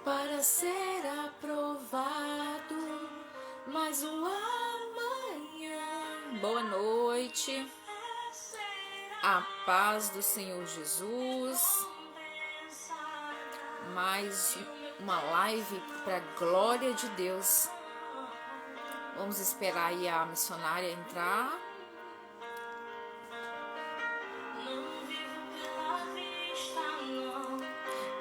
para ser aprovado mais um amanhã. Boa noite, a paz do Senhor Jesus. Mais uma live para a glória de Deus. Vamos esperar aí a missionária entrar.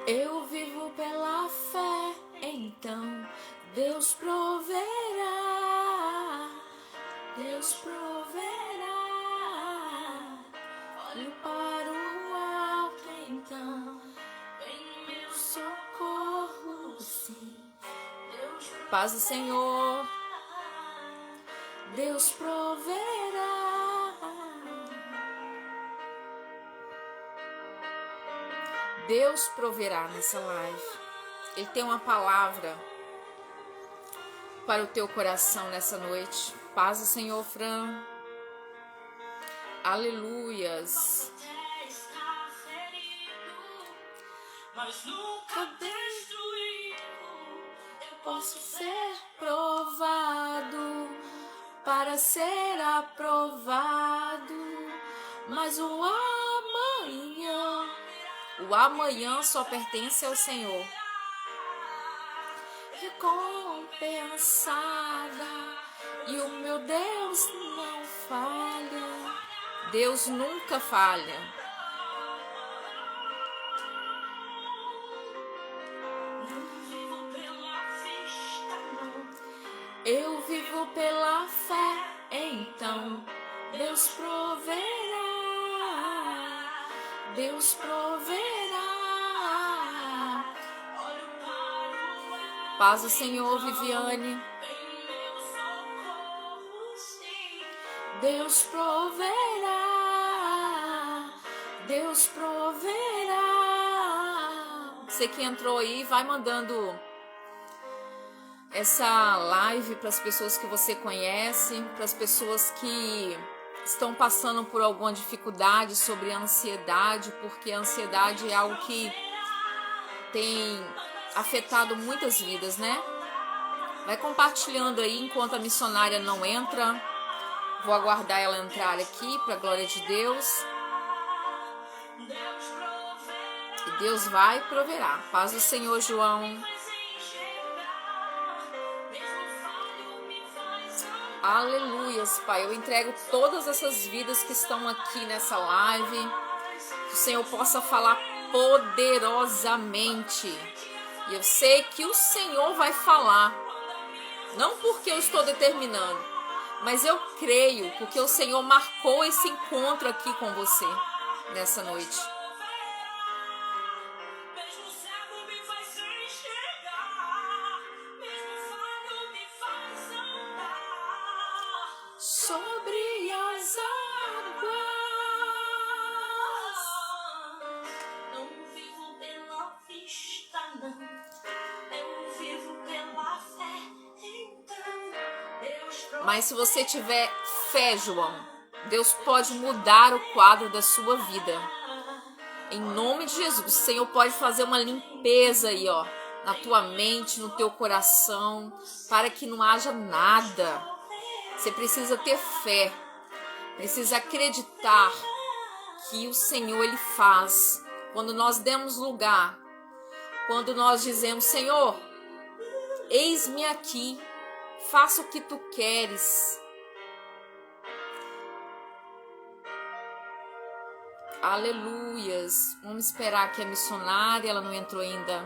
Eu vivo pela fé, então Deus proverá. Deus proverá. Olho para o alto, então vem meu socorro, sim. Paz do Senhor. Deus proverá. Deus proverá nessa live. Ele tem uma palavra para o teu coração nessa noite. Paz do Senhor, Fran. Aleluias. Mas nunca destruído, eu posso ser provado para ser aprovado. Mas o amanhã só pertence ao Senhor. Recompensada, e o meu Deus não falha. Deus nunca falha. Eu vivo pela fé, então Deus proverá. Deus proverá. Paz do Senhor, Viviane. Deus proverá. Deus proverá. Você que entrou aí, vai mandando essa live para as pessoas que você conhece, para as pessoas que estão passando por alguma dificuldade sobre a ansiedade, porque a ansiedade é algo que tem afetado muitas vidas, né? Vai compartilhando aí enquanto a missionária não entra. Vou aguardar ela entrar aqui, para a glória de Deus. E Deus vai proverá. Paz do Senhor, João. Aleluias, Pai. Eu entrego todas essas vidas que estão aqui nessa live. Que o Senhor possa falar poderosamente. E eu sei que o Senhor vai falar. Não porque eu estou determinando, mas eu creio porque o Senhor marcou esse encontro aqui com você nessa noite. Sobre as águas, não vivo pela vista, não. Eu vivo pela fé, então Deus. Mas se você tiver fé, João, Deus pode mudar o quadro da sua vida. Em nome de Jesus, o Senhor pode fazer uma limpeza aí, ó, na tua mente, no teu coração, para que não haja nada. Você precisa ter fé, precisa acreditar que o Senhor, Ele faz. Quando nós demos lugar, quando nós dizemos, Senhor, eis-me aqui, faça o que Tu queres. Aleluias. Vamos esperar que a missionária, ela não entrou ainda.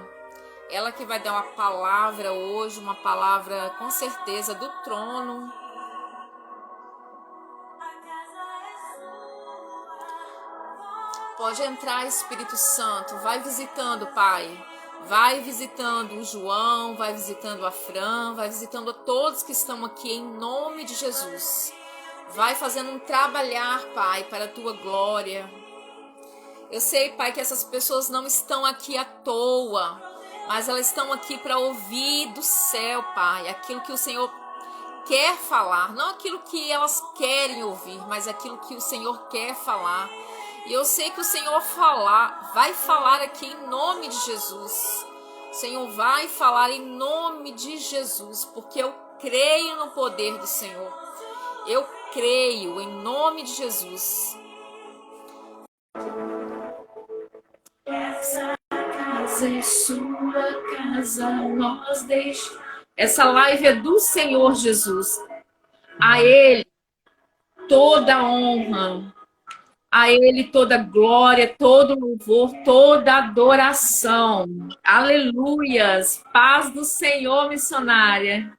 Ela que vai dar uma palavra hoje, uma palavra com certeza do trono. Pode entrar, Espírito Santo, vai visitando, Pai, vai visitando o João, vai visitando a Fran, vai visitando a todos que estão aqui em nome de Jesus. Vai fazendo um trabalhar, Pai, para a Tua glória. Eu sei, Pai, que essas pessoas não estão aqui à toa, mas elas estão aqui para ouvir do céu, Pai, aquilo que o Senhor quer falar, não aquilo que elas querem ouvir, mas aquilo que o Senhor quer falar. E eu sei que o Senhor vai falar aqui em nome de Jesus. Senhor, vai falar em nome de Jesus, porque eu creio no poder do Senhor. Eu creio em nome de Jesus. Essa casa é sua casa, nós deixamos. Essa live é do Senhor Jesus. A Ele toda a honra, a Ele toda a glória, todo louvor, toda adoração. Aleluias. Paz do Senhor, missionária.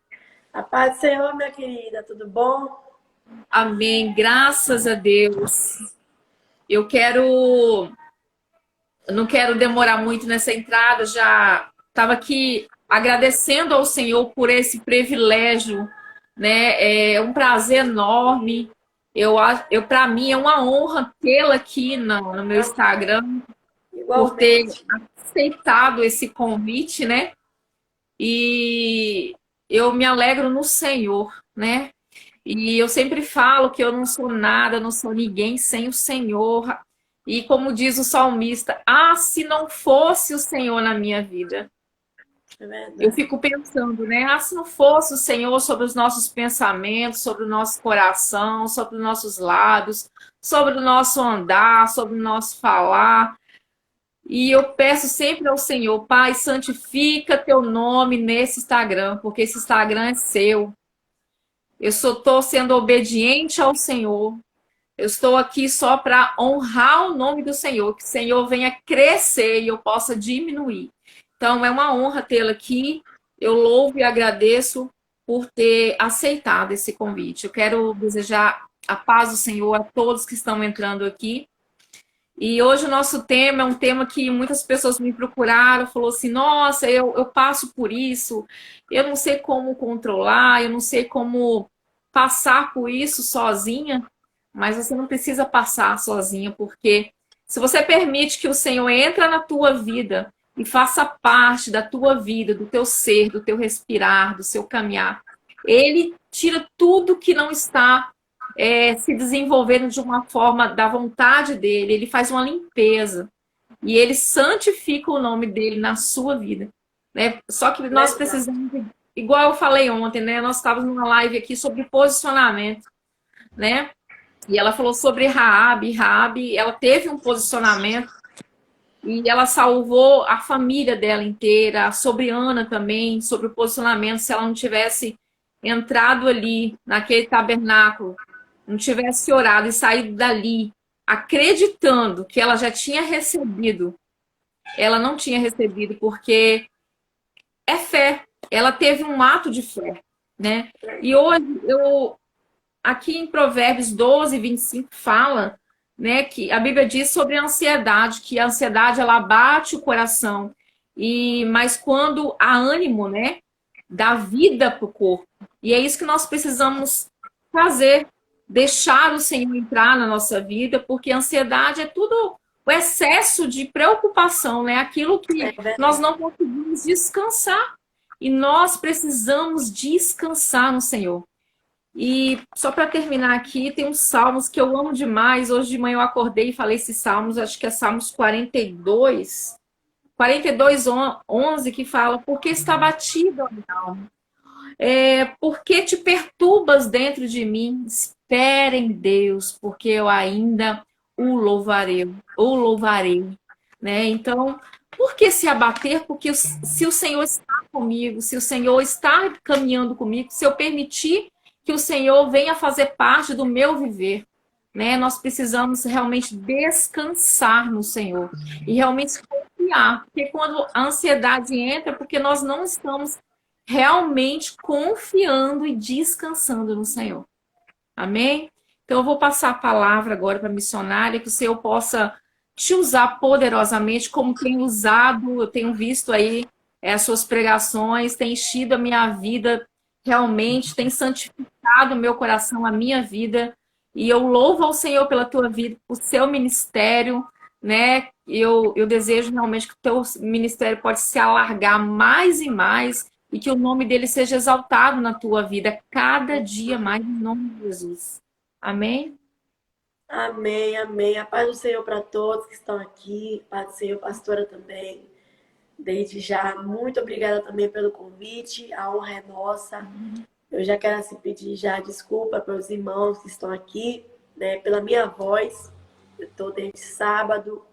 A paz do Senhor, minha querida, tudo bom? Amém. Graças a Deus. Não quero demorar muito nessa entrada, já estava aqui agradecendo ao Senhor por esse privilégio, né? É um prazer enorme. Para mim é uma honra tê-la aqui no meu Instagram, por ter Igualmente. aceitado esse convite, né? E eu me alegro no Senhor, né? E eu sempre falo que eu não sou nada, não sou ninguém sem o Senhor. E como diz o salmista, se não fosse o Senhor na minha vida. É verdade. Eu fico pensando, né? Se não fosse o Senhor sobre os nossos pensamentos, sobre o nosso coração, sobre os nossos lábios, sobre o nosso andar, sobre o nosso falar. E eu peço sempre ao Senhor, Pai, santifica teu nome nesse Instagram, porque esse Instagram é seu. Eu estou sendo obediente ao Senhor. Eu estou aqui só para honrar o nome do Senhor, que o Senhor venha crescer e eu possa diminuir. Então, é uma honra tê-la aqui. Eu louvo e agradeço por ter aceitado esse convite. Eu quero desejar a paz do Senhor a todos que estão entrando aqui. E hoje o nosso tema é um tema que muitas pessoas me procuraram, falou assim, nossa, eu passo por isso, eu não sei como controlar, eu não sei como passar por isso sozinha, mas você não precisa passar sozinha, porque se você permite que o Senhor entre na tua vida e faça parte da tua vida, do teu ser, do teu respirar, do seu caminhar, Ele tira tudo que não está se desenvolvendo de uma forma da vontade dele, ele faz uma limpeza e ele santifica o nome dele na sua vida, né? Só que nós precisamos, igual eu falei ontem, né? Nós estávamos numa live aqui sobre posicionamento, né? E ela falou sobre Raabe. Raabe, ela teve um posicionamento e ela salvou a família dela inteira, sobre Ana também, sobre o posicionamento, se ela não tivesse entrado ali naquele tabernáculo, não tivesse orado e saído dali acreditando que ela já tinha recebido, ela não tinha recebido, porque é fé. Ela teve um ato de fé, né? E hoje, aqui em Provérbios 12, 25, fala, né, que a Bíblia diz sobre a ansiedade, que a ansiedade, ela abate o coração, mas quando há ânimo, né, dá vida para o corpo. E é isso que nós precisamos fazer, deixar o Senhor entrar na nossa vida, porque a ansiedade é tudo o excesso de preocupação, né? Aquilo que nós não conseguimos descansar. E nós precisamos descansar no Senhor. E só para terminar aqui, tem uns salmos que eu amo demais. Hoje de manhã eu acordei e falei esses salmos, acho que é Salmos 42, 11, que fala: porque está batida a minha alma. Por que te perturbas dentro de mim? Espere em Deus, porque eu ainda o louvarei, né? Então, por que se abater? Porque se o Senhor está comigo, se o Senhor está caminhando comigo, se eu permitir que o Senhor venha fazer parte do meu viver, né? Nós precisamos realmente descansar no Senhor e realmente confiar, porque quando a ansiedade entra, porque nós não estamos realmente confiando e descansando no Senhor. Amém? Então eu vou passar a palavra agora para a missionária, que o Senhor possa te usar poderosamente, como tem usado, eu tenho visto aí as suas pregações, tem enchido a minha vida realmente, tem santificado o meu coração, a minha vida, e eu louvo ao Senhor pela tua vida, o seu ministério, né? Eu desejo realmente que o teu ministério pode se alargar mais e mais, e que o nome dele seja exaltado na tua vida cada dia mais, em nome de Jesus. Amém? Amém, amém. A paz do Senhor para todos que estão aqui. A paz do Senhor, pastora também. Desde já, muito obrigada também pelo convite, a honra é nossa. Eu já quero assim, pedir já desculpa para os irmãos que estão aqui, né, pela minha voz. Eu estou desde sábado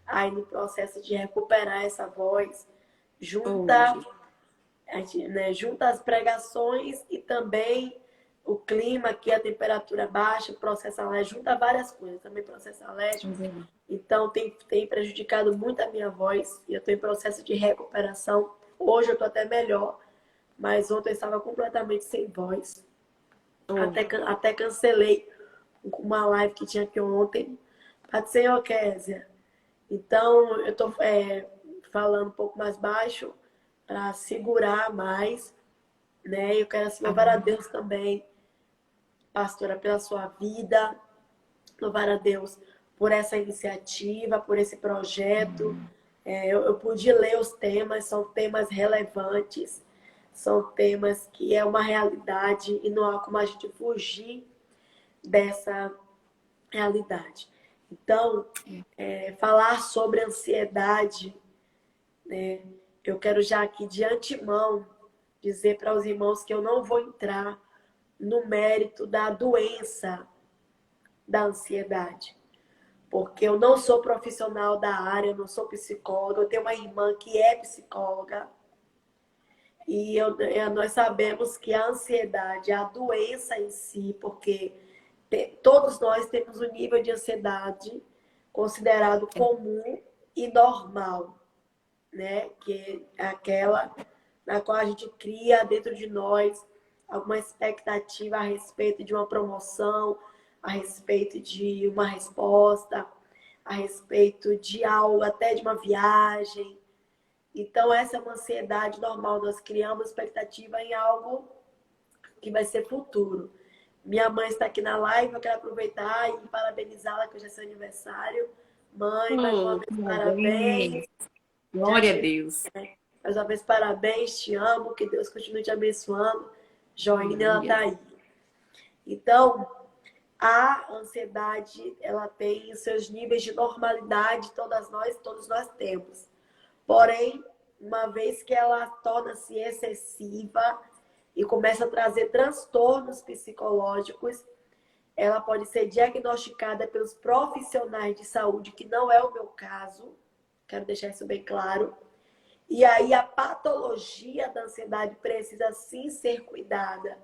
aí no processo de recuperar essa voz, junta, né, junta as pregações e também o clima aqui, a temperatura baixa, o processo alérgico, junta várias coisas, também processo alérgico. Então tem prejudicado muito a minha voz e eu estou em processo de recuperação. Hoje eu estou até melhor, mas ontem eu estava completamente sem voz. Até cancelei uma live que tinha aqui ontem. Pai do Senhor, Késia. Então, eu estou falando um pouco mais baixo para segurar mais, né? Eu quero assim, louvar a Deus também, pastora, pela sua vida. Louvar a Deus por essa iniciativa, por esse projeto. Eu pude ler os temas, são temas relevantes, são temas que é uma realidade e não há como a gente fugir dessa realidade. Então, falar sobre ansiedade, né? Eu quero já aqui de antemão dizer para os irmãos que eu não vou entrar no mérito da doença da ansiedade, porque eu não sou profissional da área, eu não sou psicóloga, eu tenho uma irmã que é psicóloga, e nós sabemos que a ansiedade, a doença em si, porque todos nós temos um nível de ansiedade considerado comum e normal, né? Que é aquela na qual a gente cria dentro de nós alguma expectativa a respeito de uma promoção, a respeito de uma resposta, a respeito de algo, até de uma viagem. Então, essa é uma ansiedade normal. Nós criamos expectativa em algo que vai ser futuro. Minha mãe está aqui na live, eu quero aproveitar e parabenizá-la, que hoje é seu aniversário. Mãe, mais uma vez, parabéns. Glória a Deus. Mais uma vez, parabéns, te amo, que Deus continue te abençoando. Joinha, ela está aí. Então, a ansiedade, ela tem os seus níveis de normalidade, todos nós temos. Porém, uma vez que ela torna-se excessiva e começa a trazer transtornos psicológicos, ela pode ser diagnosticada pelos profissionais de saúde, que não é o meu caso, quero deixar isso bem claro. E aí a patologia da ansiedade precisa sim ser cuidada.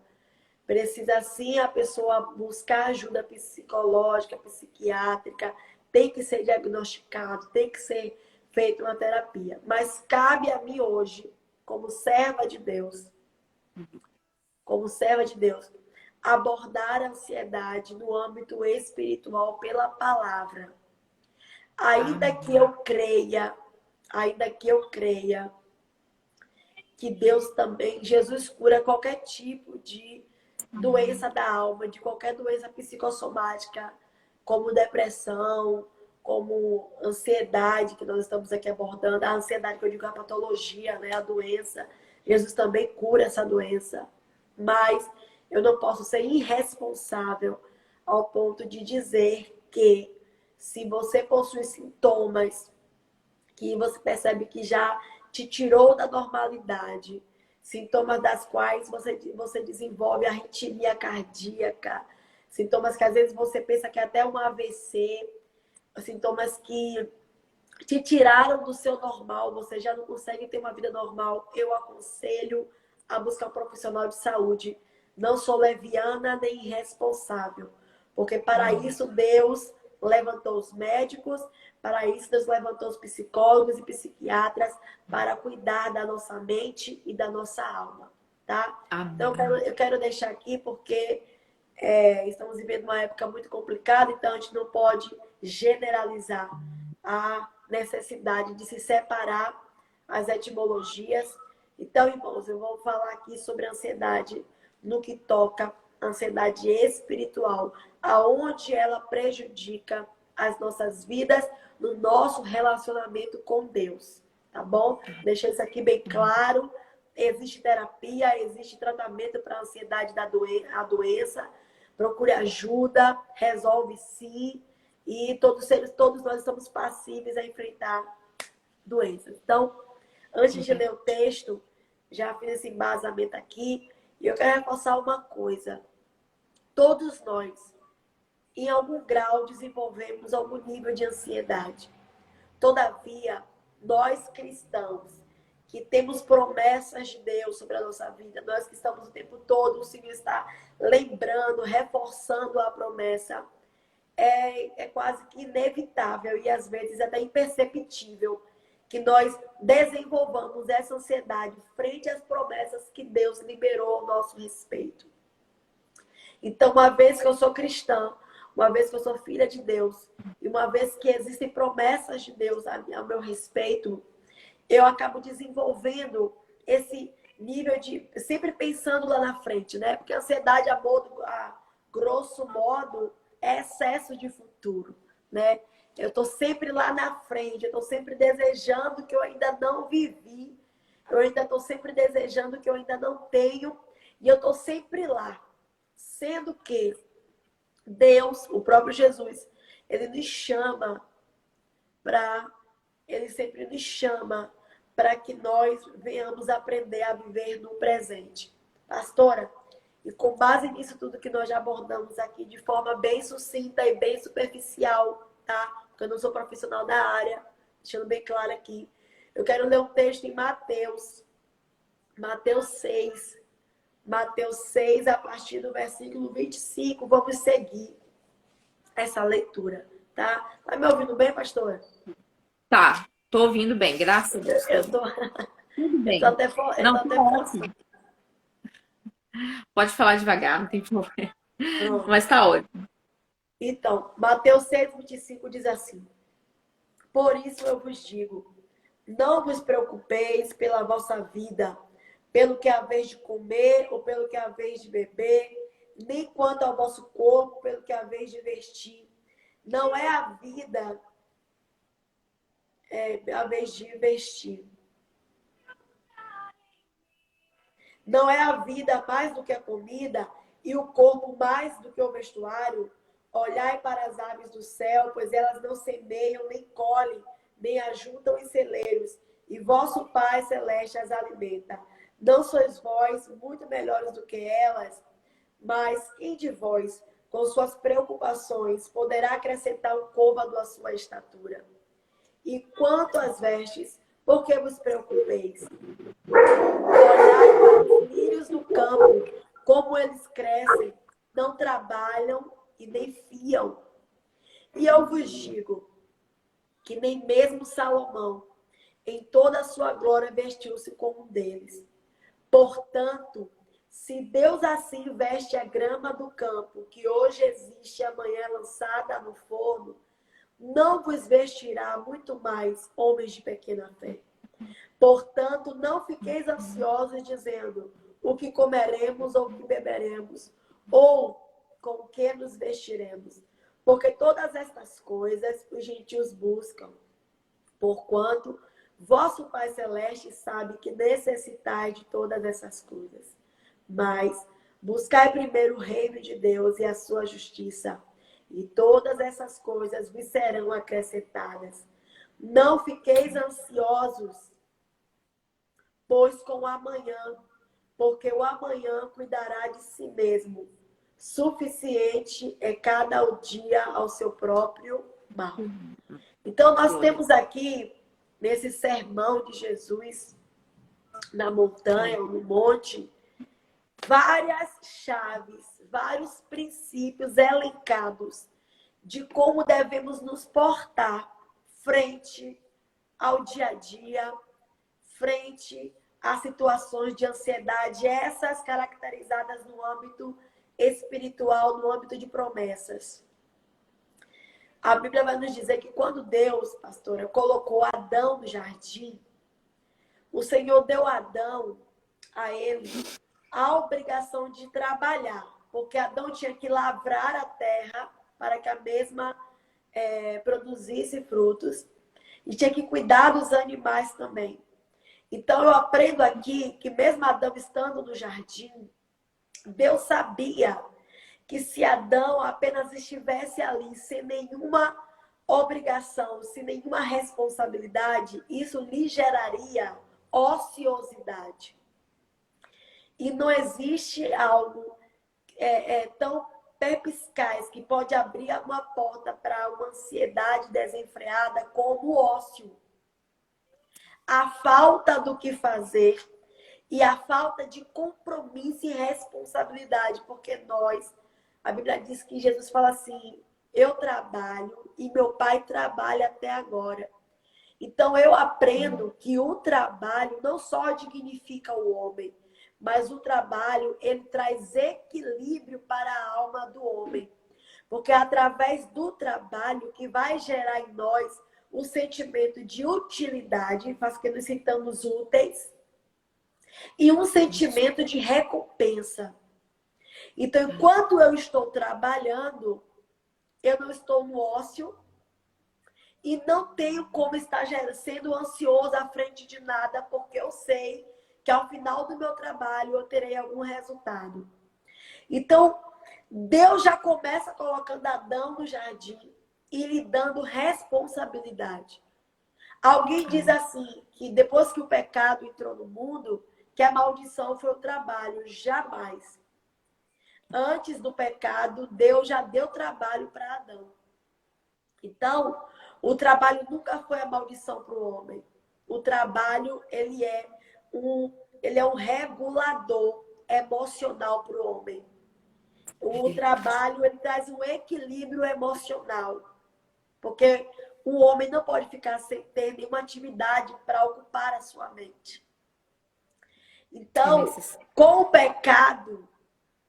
Precisa sim a pessoa buscar ajuda psicológica, psiquiátrica, tem que ser diagnosticado, tem que ser feita uma terapia. Mas cabe a mim hoje, como serva de Deus, abordar a ansiedade no âmbito espiritual pela palavra. Ainda que eu creia que Deus também, Jesus cura qualquer tipo de doença da alma, de qualquer doença psicossomática, como depressão, como ansiedade, que nós estamos aqui abordando, a ansiedade que eu digo é a patologia, né, a doença. Jesus também cura essa doença. Mas eu não posso ser irresponsável ao ponto de dizer que se você possui sintomas que você percebe que já te tirou da normalidade, sintomas das quais você desenvolve arritmia cardíaca, sintomas que às vezes você pensa que é até um AVC, sintomas que te tiraram do seu normal, você já não consegue ter uma vida normal, eu aconselho a buscar um profissional de saúde. Não sou leviana nem irresponsável, porque para isso Deus levantou os médicos, para isso Deus levantou os psicólogos e psiquiatras para cuidar da nossa mente e da nossa alma, tá? Amém. Então eu quero deixar aqui porque estamos vivendo uma época muito complicada, então a gente não pode generalizar a necessidade de se separar as etimologias. Então, irmãos, eu vou falar aqui sobre a ansiedade no que toca a ansiedade espiritual, aonde ela prejudica as nossas vidas, no nosso relacionamento com Deus, tá bom? Deixa isso aqui bem claro. Existe terapia, existe tratamento para a ansiedade a doença. Procure ajuda, resolve sim. E todos nós estamos passíveis a enfrentar doenças. Então, Antes de ler o texto, já fiz esse embasamento aqui, e eu quero reforçar uma coisa. Todos nós, em algum grau, desenvolvemos algum nível de ansiedade. Todavia, nós cristãos, que temos promessas de Deus sobre a nossa vida, nós que estamos o tempo todo, o Senhor está lembrando, reforçando a promessa, é quase que inevitável e às vezes até imperceptível que nós desenvolvamos essa ansiedade frente às promessas que Deus liberou ao nosso respeito. Então, uma vez que eu sou cristã, uma vez que eu sou filha de Deus, e uma vez que existem promessas de Deus ao meu respeito, eu acabo desenvolvendo esse nível de... sempre pensando lá na frente, né? Porque a ansiedade, a grosso modo, é excesso de futuro, né? Eu estou sempre lá na frente, eu estou sempre desejando que eu ainda não vivi, eu ainda estou sempre desejando que eu ainda não tenho, e eu estou sempre lá. Sendo que Deus, o próprio Jesus, ele sempre nos chama para que nós venhamos aprender a viver no presente. Pastora, e com base nisso tudo que nós já abordamos aqui de forma bem sucinta e bem superficial, tá? Porque eu não sou profissional da área, deixando bem claro aqui. Eu quero ler um texto em Mateus 6, a partir do versículo 25. Vamos seguir essa leitura, tá? Tá me ouvindo bem, pastora? Tá, tô ouvindo bem, graças a Deus. Eu tô... Tudo bem. Eu tô até ótimo. Pode falar devagar, não tem problema. Pronto. Mas tá ótimo. Então, Mateus 6, 25 diz assim: Por isso eu vos digo, não vos preocupeis pela vossa vida, pelo que haveis de comer ou pelo que haveis de beber, nem quanto ao vosso corpo, pelo que haveis de vestir. Não é a vida haveis de vestir. Não é a vida mais do que a comida e o corpo mais do que o vestuário? Olhai para as aves do céu, pois elas não semeiam, nem colhem, nem ajuntam em celeiros, e vosso Pai Celeste as alimenta. Não sois vós muito melhores do que elas? Mas quem de vós, com suas preocupações, poderá acrescentar um côvado à sua estatura? E quanto às vestes, por que vos preocupeis? Olhai para os lírios do campo, como eles crescem, não trabalham e nem fiam. E eu vos digo que nem mesmo Salomão, em toda a sua glória, vestiu-se como um deles. Portanto, se Deus assim veste a grama do campo, que hoje existe e amanhã é lançada no forno, não vos vestirá muito mais, homens de pequena fé. Portanto, não fiqueis ansiosos dizendo o que comeremos ou o que beberemos, ou com o que nos vestiremos. Porque todas estas coisas os gentios buscam. Porquanto vosso Pai Celeste sabe que necessitais de todas essas coisas. Mas buscai primeiro o reino de Deus e a sua justiça, e todas essas coisas vos serão acrescentadas. Não fiqueis ansiosos, pois com o amanhã, porque o amanhã cuidará de si mesmo. Suficiente é cada dia ao seu próprio mal. Então, nós temos aqui, nesse sermão de Jesus, na montanha, no monte, várias chaves, vários princípios elencados de como devemos nos portar frente ao dia a dia, frente a situações de ansiedade, essas caracterizadas no âmbito espiritual, no âmbito de promessas. A Bíblia vai nos dizer que quando Deus, pastora, colocou Adão no jardim, o Senhor deu a ele a obrigação de trabalhar, porque Adão tinha que lavrar a terra para que a mesma produzisse frutos, e tinha que cuidar dos animais também. Então eu aprendo aqui que mesmo Adão estando no jardim, Deus sabia que se Adão apenas estivesse ali sem nenhuma obrigação, sem nenhuma responsabilidade, isso lhe geraria ociosidade. E não existe algo tão perspicaz que pode abrir uma porta para uma ansiedade desenfreada como o ócio. A falta do que fazer e a falta de compromisso e responsabilidade. Porque a Bíblia diz que Jesus fala assim, eu trabalho e meu pai trabalha até agora. Então eu aprendo que o trabalho não só dignifica o homem, mas o trabalho, ele traz equilíbrio para a alma do homem. Porque é através do trabalho que vai gerar em nós o sentimento de utilidade, faz que nos sintamos úteis, e um sentimento de recompensa. Então, enquanto eu estou trabalhando, eu não estou no ócio e não tenho como estar sendo ansioso à frente de nada, porque eu sei que ao final do meu trabalho eu terei algum resultado. Então, Deus já começa colocando Adão no jardim e lhe dando responsabilidade. Alguém diz assim, que depois que o pecado entrou no mundo, que a maldição foi o trabalho. Jamais. Antes do pecado, Deus já deu trabalho para Adão. Então, o trabalho nunca foi a maldição para o homem. O trabalho, ele é um regulador emocional para o homem. O trabalho, ele traz um equilíbrio emocional. Porque o homem não pode ficar sem ter nenhuma atividade para ocupar a sua mente. Então, com o pecado,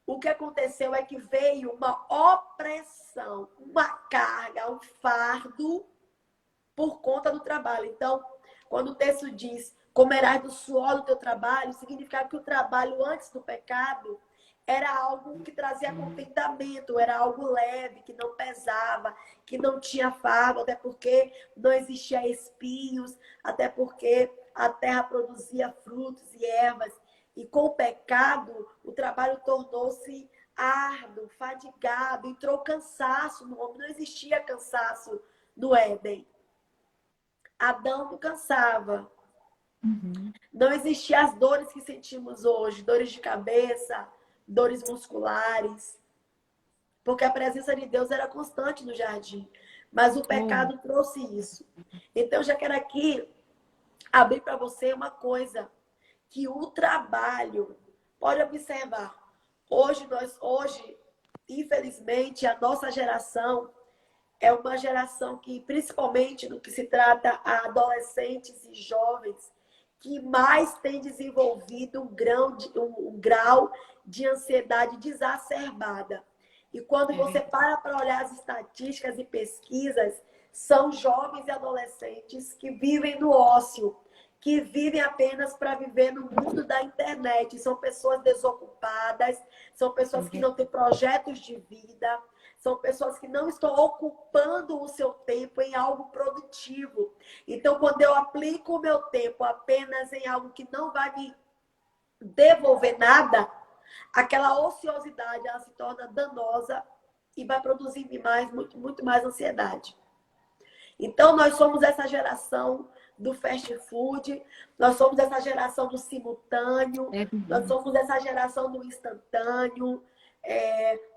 o que aconteceu é que veio uma opressão, uma carga, um fardo por conta do trabalho. Então, quando o texto diz, comerás do suor do teu trabalho, significava que o trabalho antes do pecado era algo que trazia contentamento, era algo leve, que não pesava, que não tinha fardo, até porque não existia espinhos, até porque a terra produzia frutos e ervas. E com o pecado, o trabalho tornou-se árduo, fadigado, entrou cansaço no homem. Não existia cansaço no Éden. Adão não cansava. Não existiam as dores que sentimos hoje, dores de cabeça, dores musculares, porque a presença de Deus era constante no jardim, mas o pecado trouxe isso. Então, eu já quero aqui abrir para você uma coisa, que o trabalho, pode observar, hoje, infelizmente, a nossa geração é uma geração que, principalmente no que se trata a adolescentes e jovens, que mais tem desenvolvido um grau de ansiedade exacerbada. E quando você para olhar as estatísticas e pesquisas, são jovens e adolescentes que vivem no ócio, que vivem apenas para viver no mundo da internet. São pessoas desocupadas, são pessoas que não têm projetos de vida, são pessoas que não estão ocupando o seu tempo em algo produtivo. Então, quando eu aplico o meu tempo apenas em algo que não vai me devolver nada, aquela ociosidade ela se torna danosa e vai produzir em mim muito mais ansiedade. Então, nós somos essa geração do fast food, nós somos essa geração do simultâneo, nós somos essa geração do instantâneo.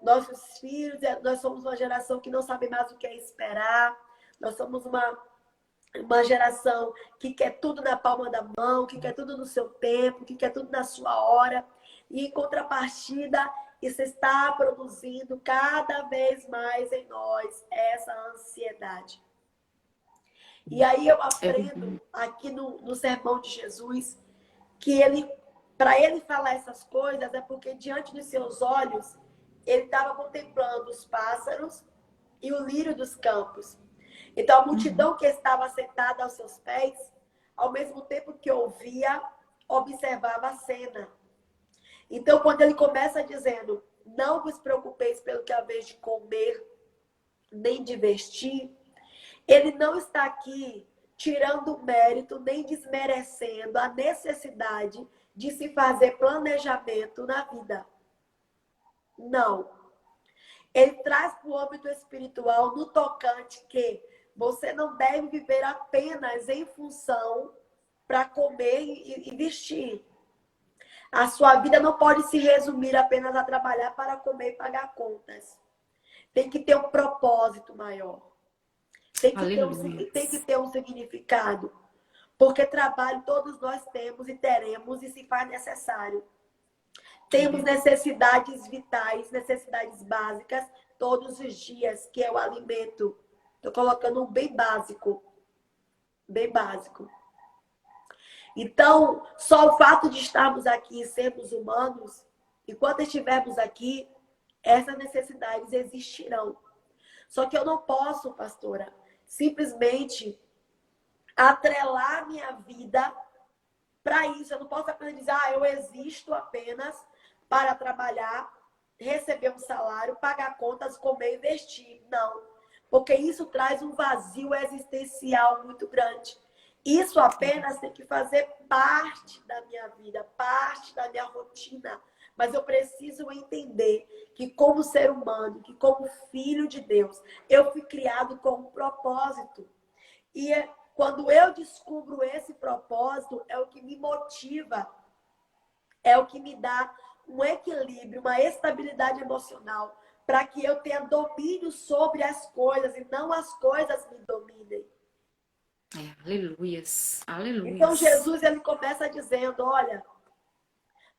Nossos filhos, nós somos uma geração que não sabe mais o que é esperar, nós somos uma geração que quer tudo na palma da mão, que quer tudo no seu tempo, que quer tudo na sua hora, e em contrapartida, isso está produzindo cada vez mais em nós essa ansiedade. E aí eu aprendo aqui no Sermão de Jesus que para ele falar essas coisas é porque diante dos seus olhos ele estava contemplando os pássaros e o lírio dos campos. Então a multidão que estava sentada aos seus pés, ao mesmo tempo que ouvia, observava a cena. Então quando ele começa dizendo, não vos preocupeis pelo que haveis de comer, nem de vestir, ele não está aqui tirando mérito, nem desmerecendo a necessidade de se fazer planejamento na vida. Não. Ele traz para o âmbito espiritual no tocante que você não deve viver apenas em função para comer e vestir. A sua vida não pode se resumir apenas a trabalhar para comer e pagar contas. Tem que ter um propósito maior. Tem que ter um significado. Porque trabalho todos nós temos e teremos e se faz necessário. Temos necessidades vitais, necessidades básicas todos os dias, que é o alimento. Estou colocando um bem básico. Bem básico. Então, só o fato de estarmos aqui e sermos humanos, enquanto estivermos aqui, essas necessidades existirão. Só que eu não posso, pastora, simplesmente atrelar minha vida para isso. Eu não posso apenas dizer, eu existo apenas para trabalhar, receber um salário, pagar contas, comer e vestir. Não. Porque isso traz um vazio existencial muito grande. Isso apenas tem que fazer parte da minha vida, parte da minha rotina. Mas eu preciso entender que como ser humano, que como filho de Deus, eu fui criado com um propósito. E quando eu descubro esse propósito, é o que me motiva, é o que me dá um equilíbrio, uma estabilidade emocional, para que eu tenha domínio sobre as coisas e não as coisas me dominem. Aleluias, aleluias. Então Jesus, ele começa dizendo, olha,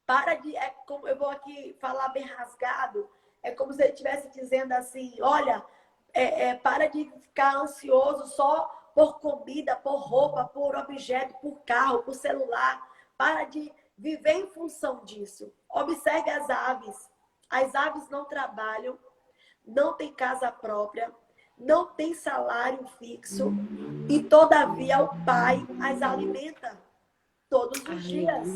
para de... como eu vou aqui falar bem rasgado, é como se ele estivesse dizendo assim, olha, para de ficar ansioso só por comida, por roupa, por objeto, por carro, por celular. Para de viver em função disso. Observe as aves. As aves não trabalham, não têm casa própria, não têm salário fixo e, todavia, o Pai as alimenta todos os dias.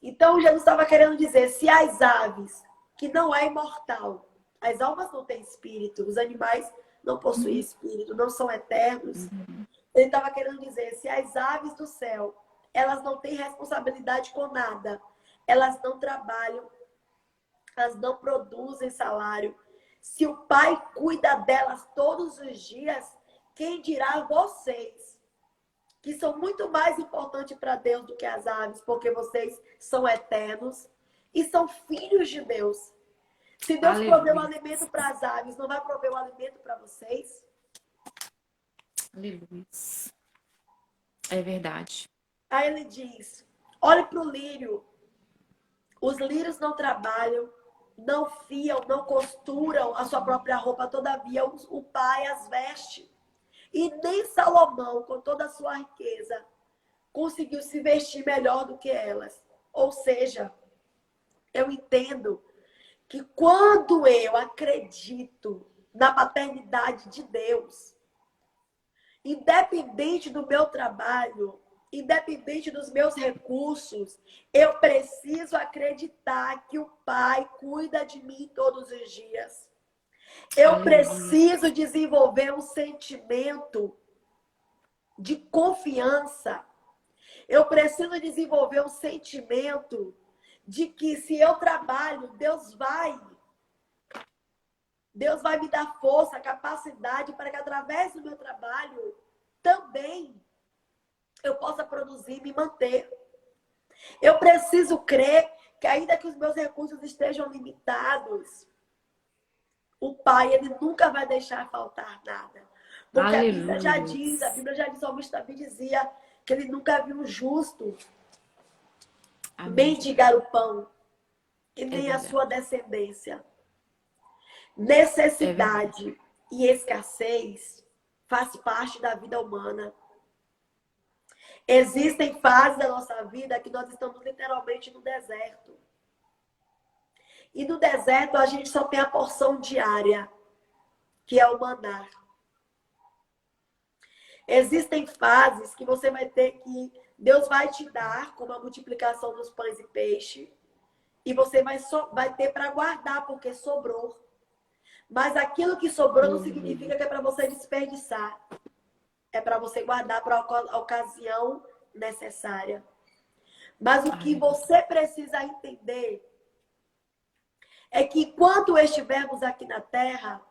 Então, Jesus estava querendo dizer, se as aves, que não é imortal, as almas não têm espírito, os animais não possuem espírito, não são eternos. Ele estava querendo dizer, se as aves do céu, elas não têm responsabilidade com nada, elas não trabalham, elas não produzem salário, se o Pai cuida delas todos os dias, quem dirá vocês, que são muito mais importantes para Deus do que as aves, porque vocês são eternos e são filhos de Deus. Se Deus prover o alimento para as aves, não vai prover o alimento para vocês? Aleluia. É verdade. Aí ele diz, olhe para o lírio. Os lírios não trabalham, não fiam, não costuram a sua própria roupa, todavia o Pai as veste. E nem Salomão, com toda a sua riqueza, conseguiu se vestir melhor do que elas. Ou seja, eu entendo que quando eu acredito na paternidade de Deus, independente do meu trabalho, independente dos meus recursos, eu preciso acreditar que o Pai cuida de mim todos os dias. Eu preciso desenvolver um sentimento de confiança. Eu preciso desenvolver um sentimento de que se eu trabalho, Deus vai me dar força, capacidade para que através do meu trabalho também eu possa produzir e me manter. Eu preciso crer que ainda que os meus recursos estejam limitados, o Pai, ele nunca vai deixar faltar nada. Porque a Bíblia já diz, o salmista Davi dizia que ele nunca viu um justo mendigar o pão e nem a sua descendência. Necessidade e escassez faz parte da vida humana. Existem fases da nossa vida que nós estamos literalmente no deserto. E no deserto a gente só tem a porção diária, que é o maná. Existem fases que você vai ter que... Deus vai te dar, como a multiplicação dos pães e peixe, e você vai ter para guardar, porque sobrou. Mas aquilo que sobrou não significa que é para você desperdiçar. É para você guardar para a ocasião necessária. Mas o que você precisa entender é que enquanto estivermos aqui na Terra,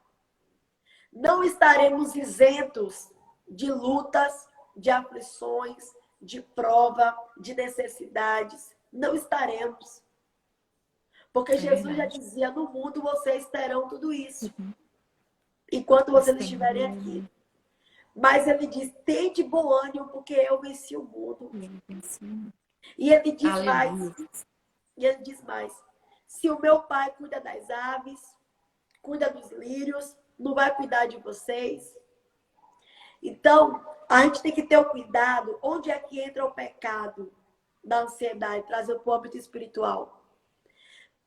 não estaremos isentos de lutas, de aflições, de prova, de necessidades. Não estaremos. Porque Jesus já dizia, no mundo vocês terão tudo isso. Enquanto vocês estiverem aqui. Mas ele diz, tem de bom ânimo, porque eu venci o mundo. E ele diz mais. E ele diz mais. Se o meu pai cuida das aves, cuida dos lírios, não vai cuidar de vocês? Então, a gente tem que ter o cuidado. Onde é que entra o pecado da ansiedade, trazendo para o âmbito espiritual?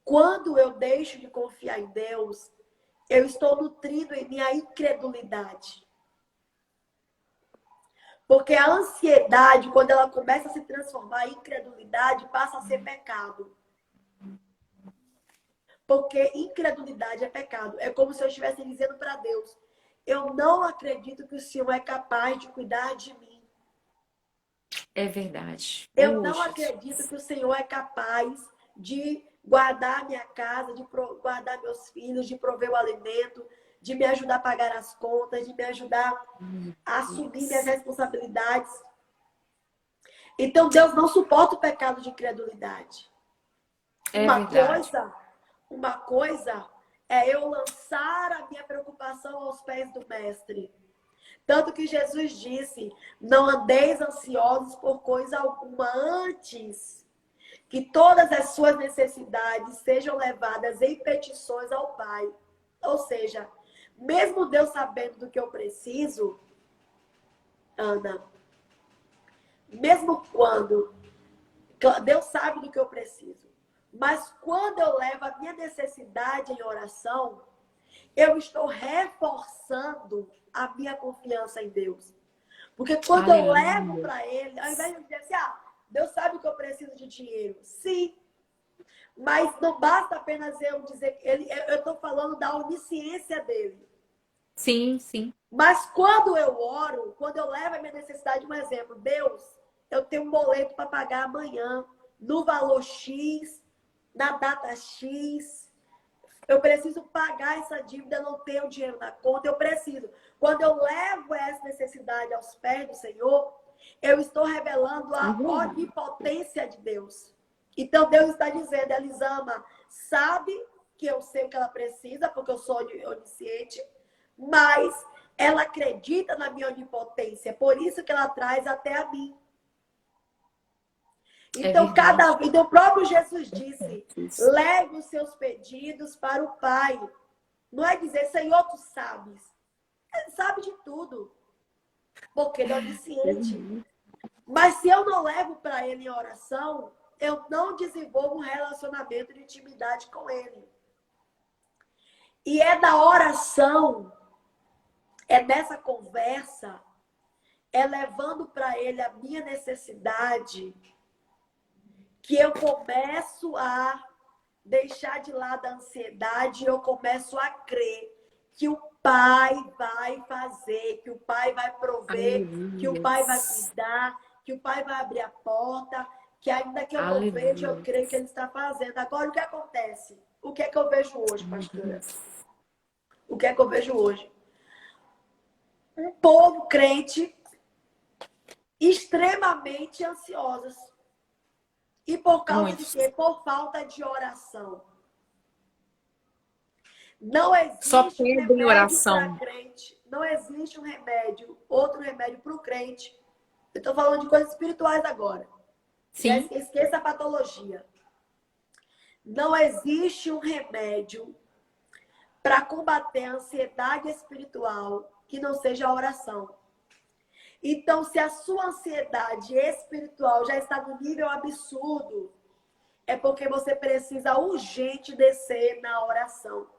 Quando eu deixo de confiar em Deus, eu estou nutrindo em minha incredulidade. Porque a ansiedade, quando ela começa a se transformar em incredulidade, passa a ser pecado. Porque incredulidade é pecado. É como se eu estivesse dizendo para Deus, eu não acredito que o Senhor é capaz de cuidar de mim. É verdade. Eu não acredito que o Senhor é capaz de guardar minha casa, de guardar meus filhos, de prover o alimento, de me ajudar a pagar as contas, de me ajudar a assumir minhas responsabilidades. Então, Deus não suporta o pecado de incredulidade. Uma coisa é eu lançar a minha preocupação aos pés do Mestre. Tanto que Jesus disse, não andeis ansiosos por coisa alguma, antes que todas as suas necessidades sejam levadas em petições ao Pai. Ou seja, mesmo Deus sabendo do que eu preciso, Ana, mesmo quando Deus sabe do que eu preciso, mas quando eu levo a minha necessidade em oração, eu estou reforçando a minha confiança em Deus. Porque quando eu levo para Ele, ao invés de dizer assim, Deus sabe que eu preciso de dinheiro. Sim. Mas não basta apenas eu dizer que eu estou falando da onisciência dele. Sim, sim. Mas quando eu oro, quando eu levo a minha necessidade, um exemplo, Deus, eu tenho um boleto para pagar amanhã, no valor X, na data X, eu preciso pagar essa dívida, não tenho dinheiro na conta, eu preciso. Quando eu levo essa necessidade aos pés do Senhor, eu estou revelando a onipotência de Deus. Então, Deus está dizendo, Elisama sabe que eu sei o que ela precisa, porque eu sou onisciente, mas ela acredita na minha onipotência, por isso que ela traz até a mim. Então, o próprio Jesus disse, leve os seus pedidos para o Pai. Não é dizer, Senhor, tu sabes. Ele sabe de tudo, porque ele é onisciente. Mas se eu não levo para ele em oração, eu não desenvolvo um relacionamento de intimidade com ele. E é da oração, é dessa conversa, é levando para ele a minha necessidade, que eu começo a deixar de lado a ansiedade, eu começo a crer que o Pai vai fazer, que o Pai vai prover, que o Pai vai cuidar, que o Pai vai abrir a porta, que ainda que eu não veja, eu creio que Ele está fazendo. Agora, o que acontece? O que é que eu vejo hoje, pastora? O que é que eu vejo hoje? Um povo crente extremamente ansiosos. E por causa de quê? Por falta de oração. Não existe um remédio para crente. Não existe um remédio, outro remédio para o crente. Eu estou falando de coisas espirituais agora. Sim. Esqueça a patologia. Não existe um remédio para combater a ansiedade espiritual que não seja a oração. Então, se a sua ansiedade espiritual já está no nível absurdo, é porque você precisa urgente descer na oração.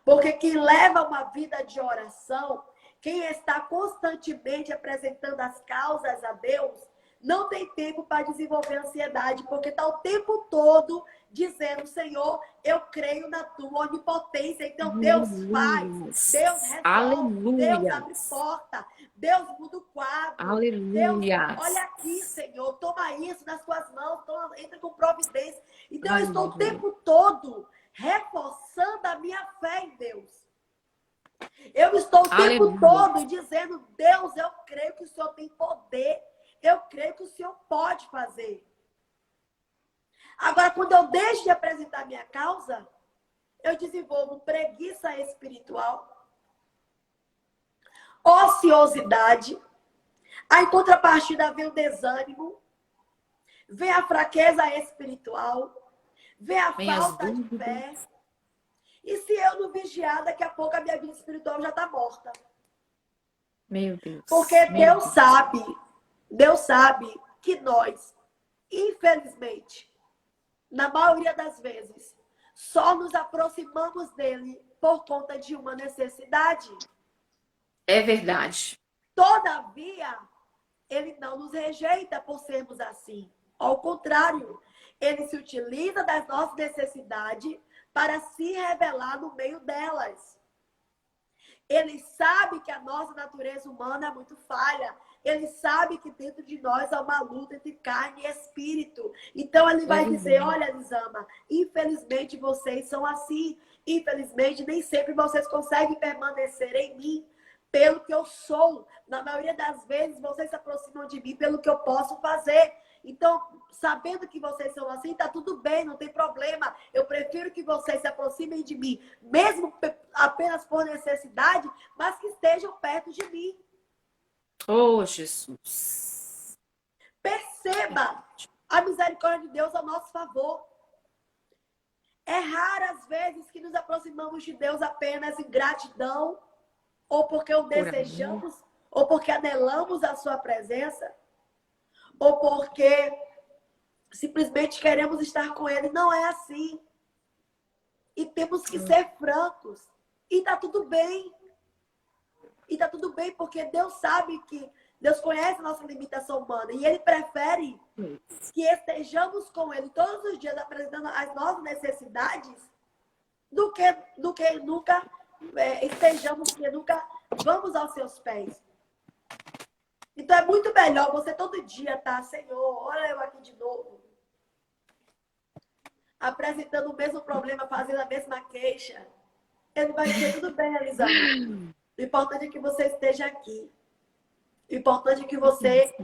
Porque quem leva uma vida de oração, quem está constantemente apresentando as causas a Deus, não tem tempo para desenvolver ansiedade, porque está o tempo todo dizendo, Senhor, eu creio na tua onipotência. Então, Deus faz, Deus resolve, Deus abre porta, Deus muda o quadro. Deus, olha aqui, Senhor, toma isso nas tuas mãos, entra com providência. Então, eu estou o tempo todo reforçando a minha fé em Deus. Eu estou o tempo Aleluia. todo dizendo, Deus, eu creio que o Senhor tem poder. Eu creio que o Senhor pode fazer. Agora, quando eu deixo de apresentar minha causa, eu desenvolvo preguiça espiritual, ociosidade. Aí, em contrapartida, vem o desânimo, vem a fraqueza espiritual, vem a Vem as falta de fé. dúvidas. E se eu não vigiar, daqui a pouco a minha vida espiritual já está morta. Meu Deus. Porque Meu Deus sabe que nós, infelizmente, na maioria das vezes, só nos aproximamos dele por conta de uma necessidade. É verdade. Todavia, ele não nos rejeita por sermos assim. Ao contrário, ele se utiliza das nossas necessidades para se revelar no meio delas. Ele sabe que a nossa natureza humana é muito falha. Ele sabe que dentro de nós há uma luta entre carne e espírito. Então ele vai dizer, olha, Elisama, infelizmente vocês são assim. Infelizmente nem sempre vocês conseguem permanecer em mim pelo que eu sou. Na maioria das vezes vocês se aproximam de mim pelo que eu posso fazer. Então, sabendo que vocês são assim, tá tudo bem, não tem problema. Eu prefiro que vocês se aproximem de mim, mesmo apenas por necessidade, mas que estejam perto de mim. Oh, Jesus. Perceba a misericórdia de Deus a nosso favor. É raro as vezes que nos aproximamos de Deus apenas em gratidão, ou porque o desejamos, ou porque anelamos a sua presença, ou porque simplesmente queremos estar com Ele. Não é assim. E temos que ser francos. E tá tudo bem. E tá tudo bem porque Deus sabe que Deus conhece a nossa limitação humana. E Ele prefere que estejamos com Ele todos os dias apresentando as nossas necessidades do que nunca estejamos, que nunca vamos aos seus pés. Então é muito melhor você todo dia estar, Senhor, olha eu aqui de novo. Apresentando o mesmo problema, fazendo a mesma queixa. Ele vai dizer, tudo bem, Elisama. O importante é que você esteja aqui. O importante é que você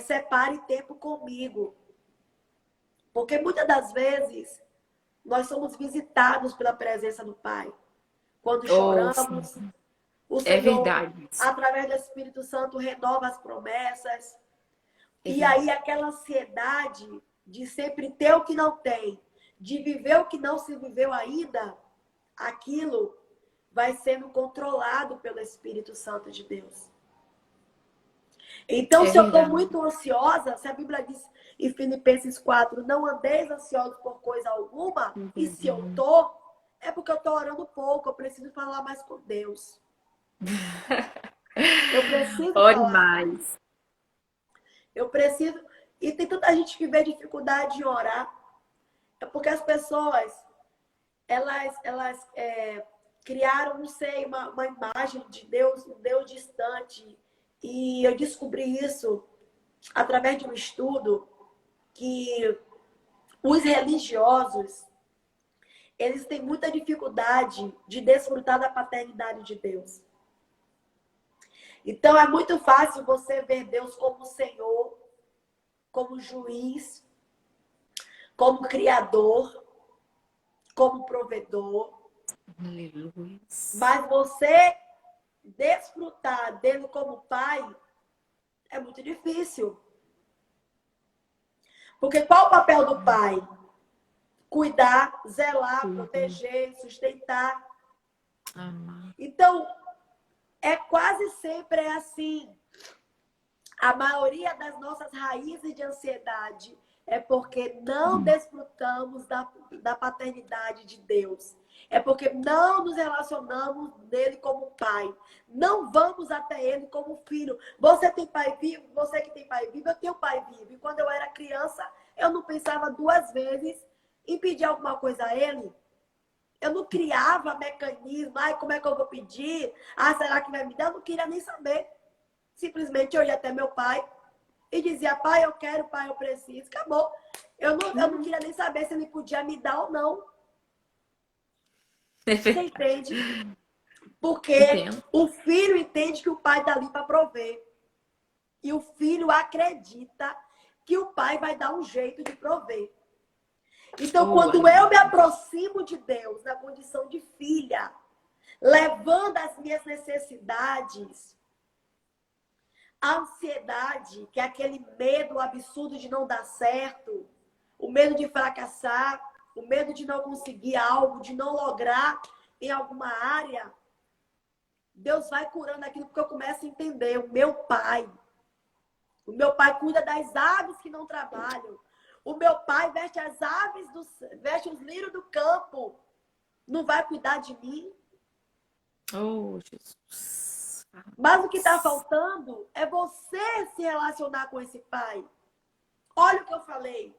separe tempo comigo. Porque muitas das vezes nós somos visitados pela presença do Pai. Quando choramos, o Senhor, é verdade. através do Espírito Santo, renova as promessas. E aí aquela ansiedade de sempre ter o que não tem, de viver o que não se viveu ainda, aquilo vai sendo controlado pelo Espírito Santo de Deus. Então, se eu estou muito ansiosa, se a Bíblia diz em Filipenses 4, não andeis ansiosos por coisa alguma, e se eu estou, é porque eu estou orando pouco, eu preciso falar mais com Deus. Eu preciso falar mais. Eu preciso... E tem tanta gente que vê dificuldade em orar. É porque as pessoas, elas criaram, não sei, uma imagem de Deus, um Deus distante. E eu descobri isso através de um estudo, que os religiosos, eles têm muita dificuldade de desfrutar da paternidade de Deus. Então é muito fácil você ver Deus como Senhor, como juiz, como criador, como provedor. Aleluia. Mas você desfrutar dele como pai é muito difícil. Porque qual o papel do pai? Cuidar, zelar, proteger, sustentar. Então, é quase sempre assim. A maioria das nossas raízes de ansiedade é porque não desfrutamos da paternidade de Deus. É porque não nos relacionamos dele como pai. Não vamos até ele como filho. Você tem pai vivo? Você que tem pai vivo, eu tenho pai vivo. E quando eu era criança, eu não pensava duas vezes em pedir alguma coisa a ele. Eu não criava mecanismo. Ai, como é que eu vou pedir? Ah, será que vai me dar? Eu não queria nem saber. Simplesmente eu ia até meu pai e dizia, pai, eu quero, pai, eu preciso. Acabou. Eu não queria nem saber se ele podia me dar ou não. Você entende? Porque Entendo. o filho entende que o pai está ali para prover. E o filho acredita que o pai vai dar um jeito de prover. Então, Oh, quando aleluia. eu me aproximo de Deus na condição de filha, levando as minhas necessidades, a ansiedade, que é aquele medo absurdo de não dar certo, o medo de fracassar, o medo de não conseguir algo, de não lograr em alguma área, Deus vai curando aquilo porque eu começo a entender. O meu pai cuida das aves que não trabalham. O meu pai veste as aves, veste os lírios do campo. Não vai cuidar de mim? Oh, Jesus. Mas o que está faltando é você se relacionar com esse pai. Olha o que eu falei.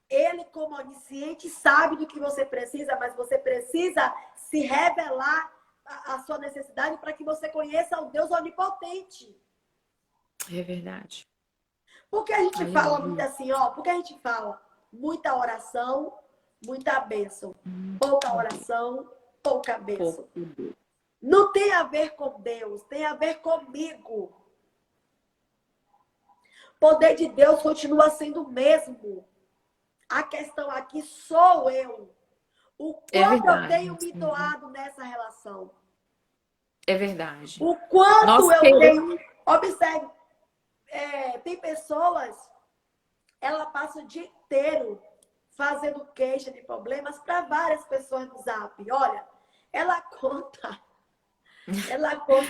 Ele, como onisciente, sabe do que você precisa, mas você precisa se revelar a sua necessidade para que você conheça o Deus onipotente. É verdade. Porque a gente fala muito Aleluia. assim, ó, porque a gente fala muita oração, muita bênção. Pouca oração, pouca bênção. Pouco Deus. Não tem a ver com Deus, tem a ver comigo. O poder de Deus continua sendo o mesmo. A questão aqui sou eu. O É quanto eu verdade. tenho me doado nessa relação. É verdade. O quanto Nós eu queremos. tenho... Observe, tem pessoas, ela passa o dia inteiro fazendo queixa de problemas para várias pessoas no Zap. Olha, ela conta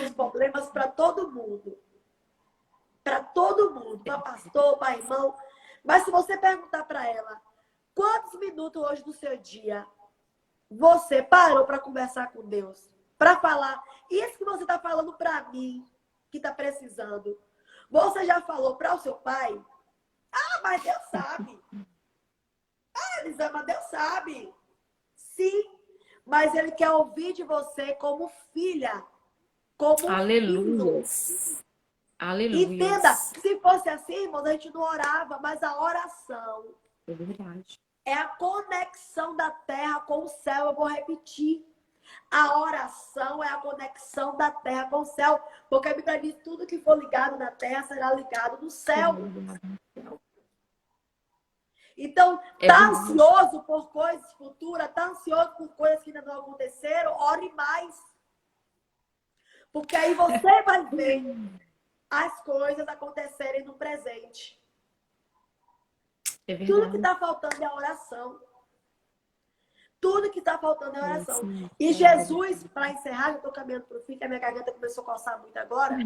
os problemas para todo mundo. Para todo mundo, para pastor, para irmão. Mas se você perguntar para ela, quantos minutos hoje do seu dia você parou para conversar com Deus? Para falar, isso que você está falando para mim, que está precisando, você já falou para o seu pai? Ah, mas Deus sabe. Ah, Elisama, Deus sabe. Sim, mas Ele quer ouvir de você como filha, como filho. Aleluia. Aleluia. Entenda, se fosse assim, irmãos, a gente não orava, mas a oração É verdade. é a conexão da terra com o céu. Eu vou repetir. A oração é a conexão da terra com o céu. Porque a Bíblia diz, tudo que for ligado na terra será ligado no céu. Então, tá ansioso por coisas futuras, tá ansioso por coisas que ainda não aconteceram, ore mais. Porque aí você vai ver as coisas acontecerem no presente. É verdade. Tudo que está faltando é a oração. Tudo que está faltando é a oração. Sim. E Jesus, para encerrar, eu estou caminhando para o fim, que a minha garganta começou a coçar muito agora.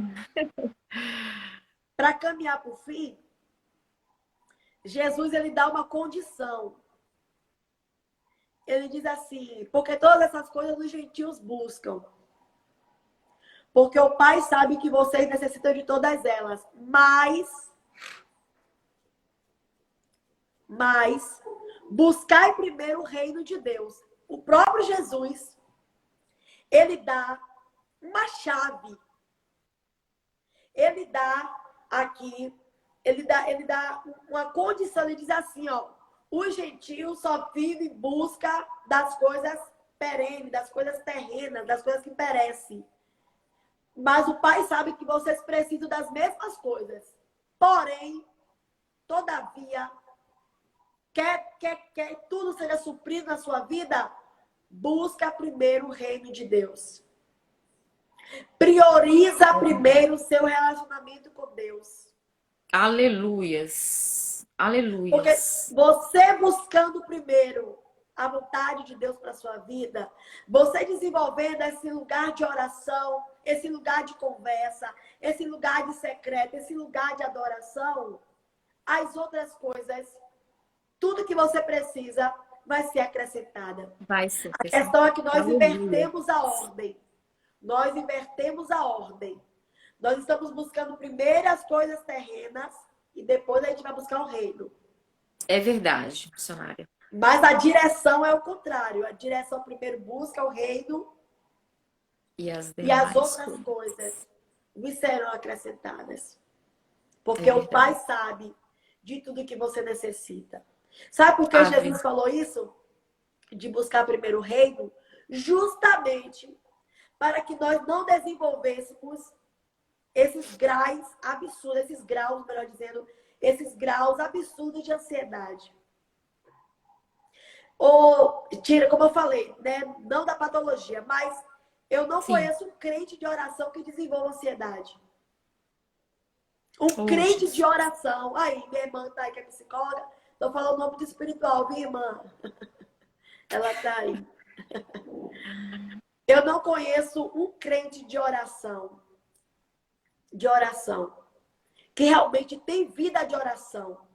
Para caminhar para o fim, Jesus, ele dá uma condição. Ele diz assim, porque todas essas coisas os gentios buscam. Porque o Pai sabe que vocês necessitam de todas elas. Mas buscai primeiro o reino de Deus. O próprio Jesus, ele dá uma chave. Ele dá aqui, ele dá uma condição, ele diz assim, ó, o gentio só vive em busca das coisas perenes, das coisas terrenas, das coisas que perecem. Mas o Pai sabe que vocês precisam das mesmas coisas. Porém, todavia, quer tudo seja suprido na sua vida, busca primeiro o reino de Deus. Prioriza primeiro o seu relacionamento com Deus. Aleluias. Aleluias. Porque você buscando primeiro a vontade de Deus para sua vida, você desenvolvendo esse lugar de oração, esse lugar de conversa, esse lugar de secreto, esse lugar de adoração, as outras coisas, tudo que você precisa vai ser acrescentada. Vai ser. A questão é que nós Aleluia. invertemos a ordem. Nós invertemos a ordem. Nós estamos buscando primeiro as coisas terrenas e depois a gente vai buscar o reino. É verdade, missionária. Mas a direção é o contrário. A direção primeiro busca o reino E as e as demais outras coisas lhe serão acrescentadas. Porque o Pai sabe de tudo que você necessita. Sabe por que Amém. Jesus falou isso? De buscar primeiro o reino? Justamente para que nós não desenvolvêssemos esses graus absurdos, esses graus, melhor dizendo, esses graus absurdos de ansiedade. Ou, tira, como eu falei, né? Não da patologia, mas eu não Sim. conheço um crente de oração que desenvolva ansiedade. Um Oh, crente Jesus. de oração. Aí, minha irmã tá aí, que é psicóloga. Tô falando o nome do espiritual, minha irmã. Ela tá aí. Eu não conheço um crente de oração, que realmente tem vida de oração,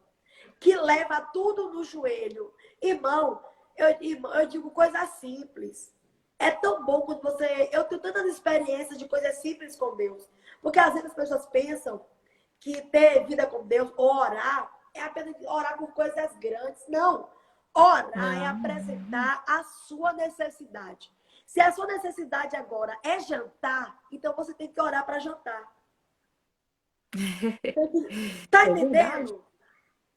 que leva tudo no joelho. Irmão, eu digo coisa simples. É tão bom quando você... Eu tenho tantas experiências de coisas simples com Deus. Porque às vezes as pessoas pensam que ter vida com Deus, ou orar, é apenas orar por coisas grandes. Não. Orar é Não. apresentar a sua necessidade. Se a sua necessidade agora é jantar, então você tem que orar para jantar. Tá É verdade. entendendo?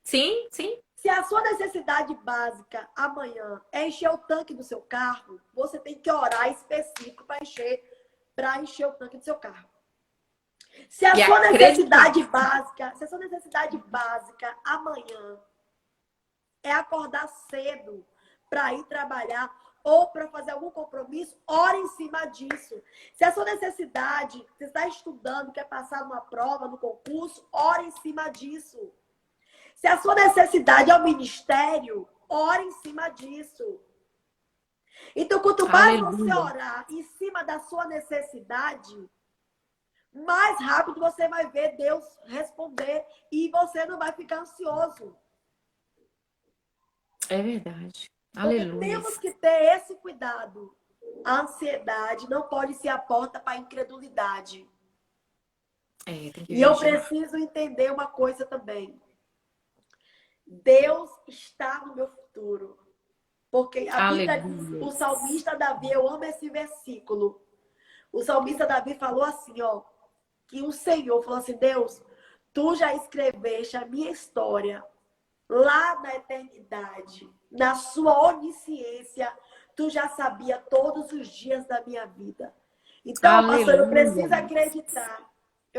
Sim, sim. Se a sua necessidade básica amanhã é encher o tanque do seu carro, você tem que orar específico para encher o tanque do seu carro. Se a E sua acreditar. necessidade básica amanhã é acordar cedo para ir trabalhar ou para fazer algum compromisso, ore em cima disso. Se a sua necessidade, você está estudando, quer passar numa prova, no concurso, ore em cima disso. Se a sua necessidade é o ministério, ore em cima disso. Então, quanto mais você Aleluia. orar em cima da sua necessidade, mais rápido você vai ver Deus responder e você não vai ficar ansioso. É verdade. Porque Aleluia. temos que ter esse cuidado. A ansiedade não pode ser a porta para a incredulidade. É, tem que E eu vigiar. preciso entender uma coisa também. Deus está no meu futuro. Porque a Bíblia diz, Aleluia. o salmista Davi, eu amo esse versículo. O salmista Davi falou assim, ó, que o Senhor falou assim, Deus, tu já escreveste a minha história lá na eternidade, na sua onisciência, tu já sabia todos os dias da minha vida. Então, pastor, Aleluia. eu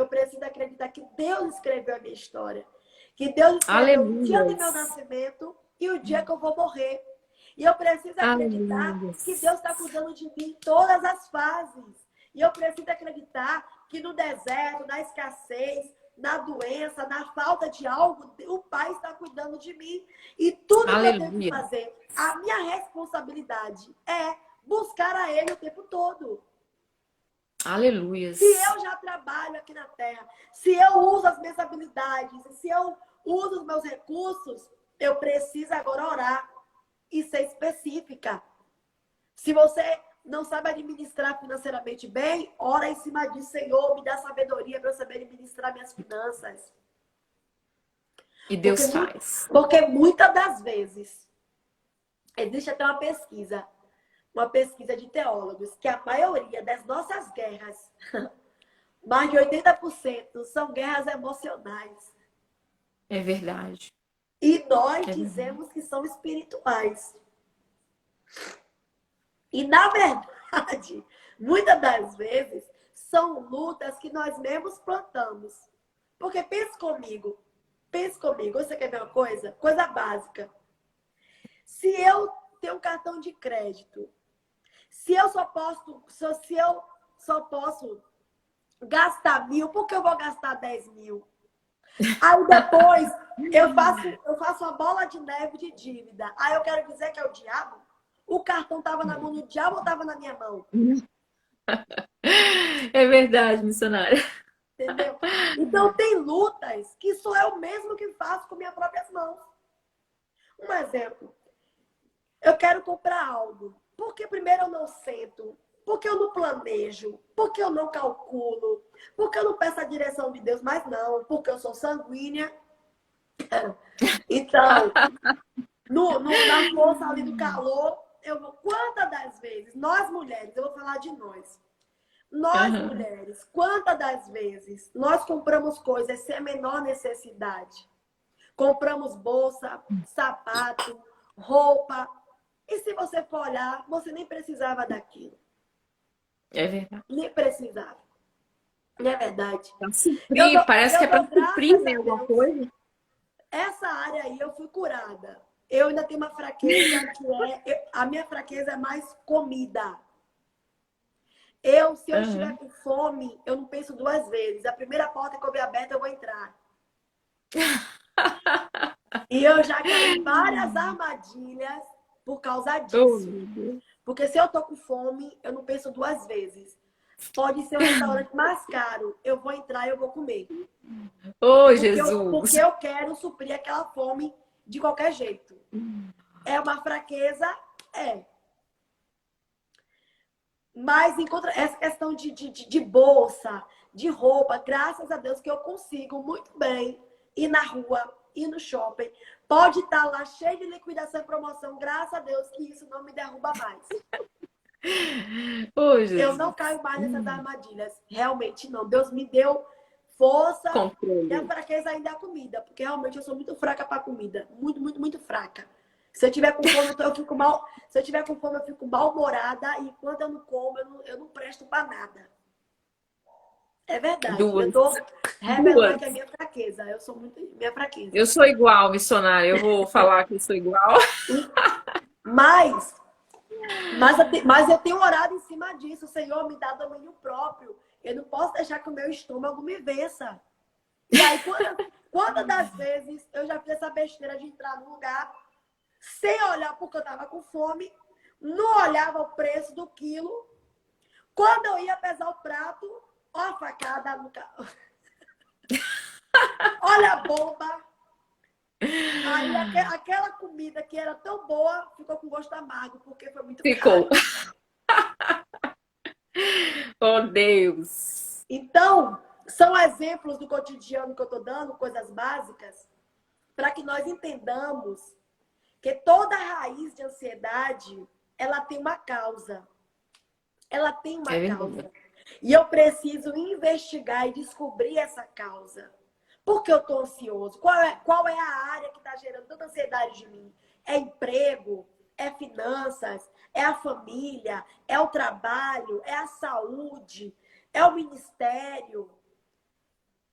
preciso acreditar que Deus escreveu a minha história. Que Deus escreveu o dia Aleluia. do meu nascimento e o dia que eu vou morrer. E eu preciso acreditar Aleluia. que Deus está cuidando de mim em todas as fases. E eu preciso acreditar que no deserto, na escassez, na doença, na falta de algo, o Pai está cuidando de mim. E tudo que eu tenho que Aleluia. fazer, a minha responsabilidade é buscar a Ele o tempo todo. Aleluia. Se eu já trabalho aqui na Terra, se eu uso as minhas habilidades, se eu uso os meus recursos, eu preciso agora orar e ser específica. Se você não sabe administrar financeiramente bem, ora em cima disso, Senhor, me dá sabedoria para eu saber administrar minhas finanças. E Deus faz. Porque muitas das vezes, existe até uma pesquisa de teólogos, que a maioria das nossas guerras, mais de 80%, são guerras emocionais. É verdade. E nós É dizemos que são espirituais. E, na verdade, muitas das vezes, são lutas que nós mesmos plantamos. Porque pense comigo, você quer ver uma coisa? Coisa básica. Se eu tenho um cartão de crédito, se eu só posso gastar 1.000, por que eu vou gastar 10.000? Aí depois eu faço uma bola de neve de dívida. Aí eu quero dizer que é o diabo? O cartão estava na mão do diabo ou estava na minha mão? É verdade, missionária. Entendeu? Então tem lutas que sou eu mesmo que faço com minhas próprias mãos. Um exemplo. Eu quero comprar algo. Por que primeiro eu não sento? Por que eu não planejo? Por que eu não calculo? Por que eu não peço a direção de Deus? Mas não, porque eu sou sanguínea. Então, na força ali do calor, eu vou. Quantas das vezes, nós mulheres, eu vou falar de nós. Nós mulheres, quantas das vezes nós compramos coisas sem a menor necessidade? Compramos bolsa, sapato, roupa. E se você for olhar, você nem precisava daquilo. É verdade. Nem precisava. Não é verdade? Pra suprir, parece que é Eu pra dou suprir, graças né, a alguma Deus. coisa. Essa área aí eu fui curada. Eu ainda tenho uma fraqueza a minha fraqueza é mais comida. Se eu estiver Aham. com fome, eu não penso duas vezes. A primeira porta que eu ver aberta, eu vou entrar. E eu já caí em várias armadilhas por causa Oh, disso. meu Deus. Porque se eu tô com fome, eu não penso duas vezes. Pode ser o restaurante mais caro. Eu vou entrar e eu vou comer. Oh, Porque Jesus. eu quero suprir aquela fome de qualquer jeito. É uma fraqueza? É. Mas essa questão de bolsa, de roupa, graças a Deus que eu consigo muito bem ir na rua, ir no shopping. Pode estar lá cheio de liquidação e promoção, graças a Deus que isso não me derruba mais. Oh, Eu não Jesus. caio mais nessas armadilhas. Realmente não. Deus me deu força e a Controle. fraqueza ainda é a comida, porque realmente eu sou muito fraca para comida. Muito, muito, muito fraca. Se eu tiver com fome, eu fico mal. Se eu tiver com fome, eu fico mal-humorada e quando eu não como, eu não presto para nada. É verdade. Eu Duas. tô revelando aqui a Duas. minha fraqueza. Eu sou muito minha fraqueza. Eu sou igual, missionária. Eu vou falar que eu sou igual. Mas Mas eu tenho orado em cima disso. Senhor, me dá domínio próprio. Eu não posso deixar que o meu estômago me vença. E aí, quantas das vezes eu já fiz essa besteira de entrar num lugar sem olhar porque eu tava com fome, não olhava o preço do quilo. Quando eu ia pesar o prato, ó a facada no carro. Olha a bomba. Aí aquela comida que era tão boa ficou com gosto amargo, porque foi muito Ficou. caro. Oh, Deus. Então, são exemplos do cotidiano que eu estou dando, coisas básicas, para que nós entendamos que toda raiz de ansiedade, ela tem uma causa. Ela tem uma É causa. verdade. E eu preciso investigar e descobrir essa causa. Por que eu estou ansioso? Qual é a área que está gerando tanta ansiedade de mim? É emprego? É finanças? É a família? É o trabalho? É a saúde? É o ministério?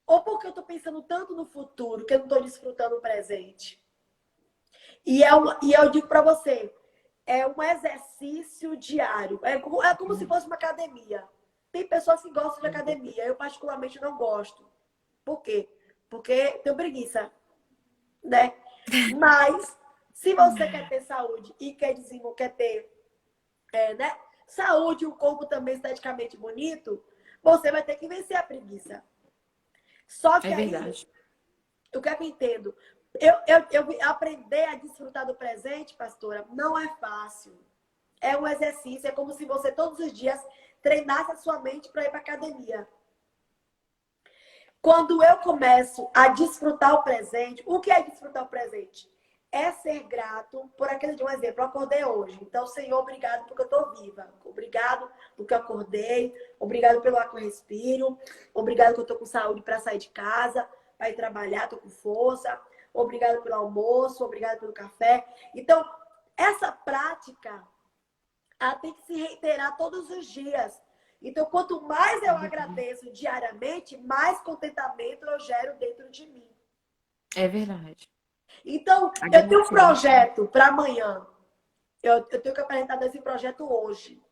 Ou porque eu estou pensando tanto no futuro que eu não estou desfrutando o presente? E eu digo para você, é um exercício diário. É como se fosse uma academia. Tem pessoas que gostam de academia. Eu, particularmente, não gosto. Por quê? Porque tenho preguiça, né? Mas, se você quer ter saúde e quer ter né, saúde e um corpo também esteticamente bonito, você vai ter que vencer a preguiça. Só que É aí, verdade. o que é que eu entendo? Eu aprender a desfrutar do presente, pastora, não é fácil. É um exercício, é como se você todos os dias treinasse a sua mente para ir para academia. Quando eu começo a desfrutar o presente, o que é desfrutar o presente? É ser grato por aquele de um exemplo. Eu acordei hoje. Então, Senhor, obrigado porque eu estou viva. Obrigado porque eu acordei. Obrigado pelo ar que eu respiro. Obrigado que eu estou com saúde para sair de casa, para ir trabalhar, estou com força. Obrigado pelo almoço. Obrigado pelo café. Então, essa prática, ela tem que se reiterar todos os dias. Então, quanto mais eu agradeço diariamente, mais contentamento eu gero dentro de mim. É verdade. Então, A eu tenho um gratidão. projeto para amanhã. Eu tenho que apresentar esse projeto hoje.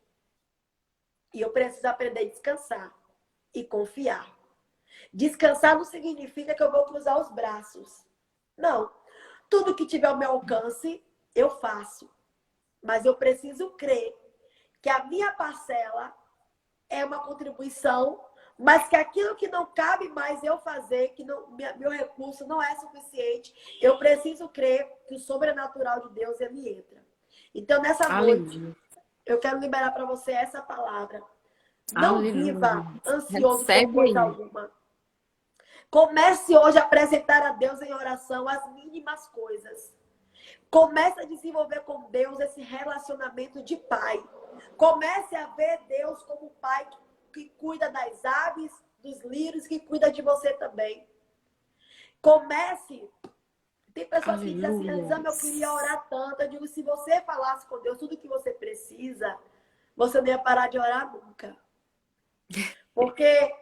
E eu preciso aprender a descansar e confiar. Descansar não significa que eu vou cruzar os braços. Não. Tudo que tiver ao meu alcance, eu faço. Mas eu preciso crer que a minha parcela é uma contribuição, mas que aquilo que não cabe mais eu fazer, que não, meu recurso não é suficiente, eu preciso crer que o sobrenatural de Deus ele entra. Então, nessa noite, Aleluia. eu quero liberar para você essa palavra. Não Aleluia. viva ansioso por Recebe coisa aí. alguma. Comece hoje a apresentar a Deus em oração as mínimas coisas. Comece a desenvolver com Deus esse relacionamento de pai. Comece a ver Deus como pai que cuida das aves, dos lírios, que cuida de você também. Comece. Tem pessoas que dizem assim, Aleluia. Elisama, eu queria orar tanto. Eu digo, se você falasse com Deus tudo que você precisa, você não ia parar de orar nunca. Porque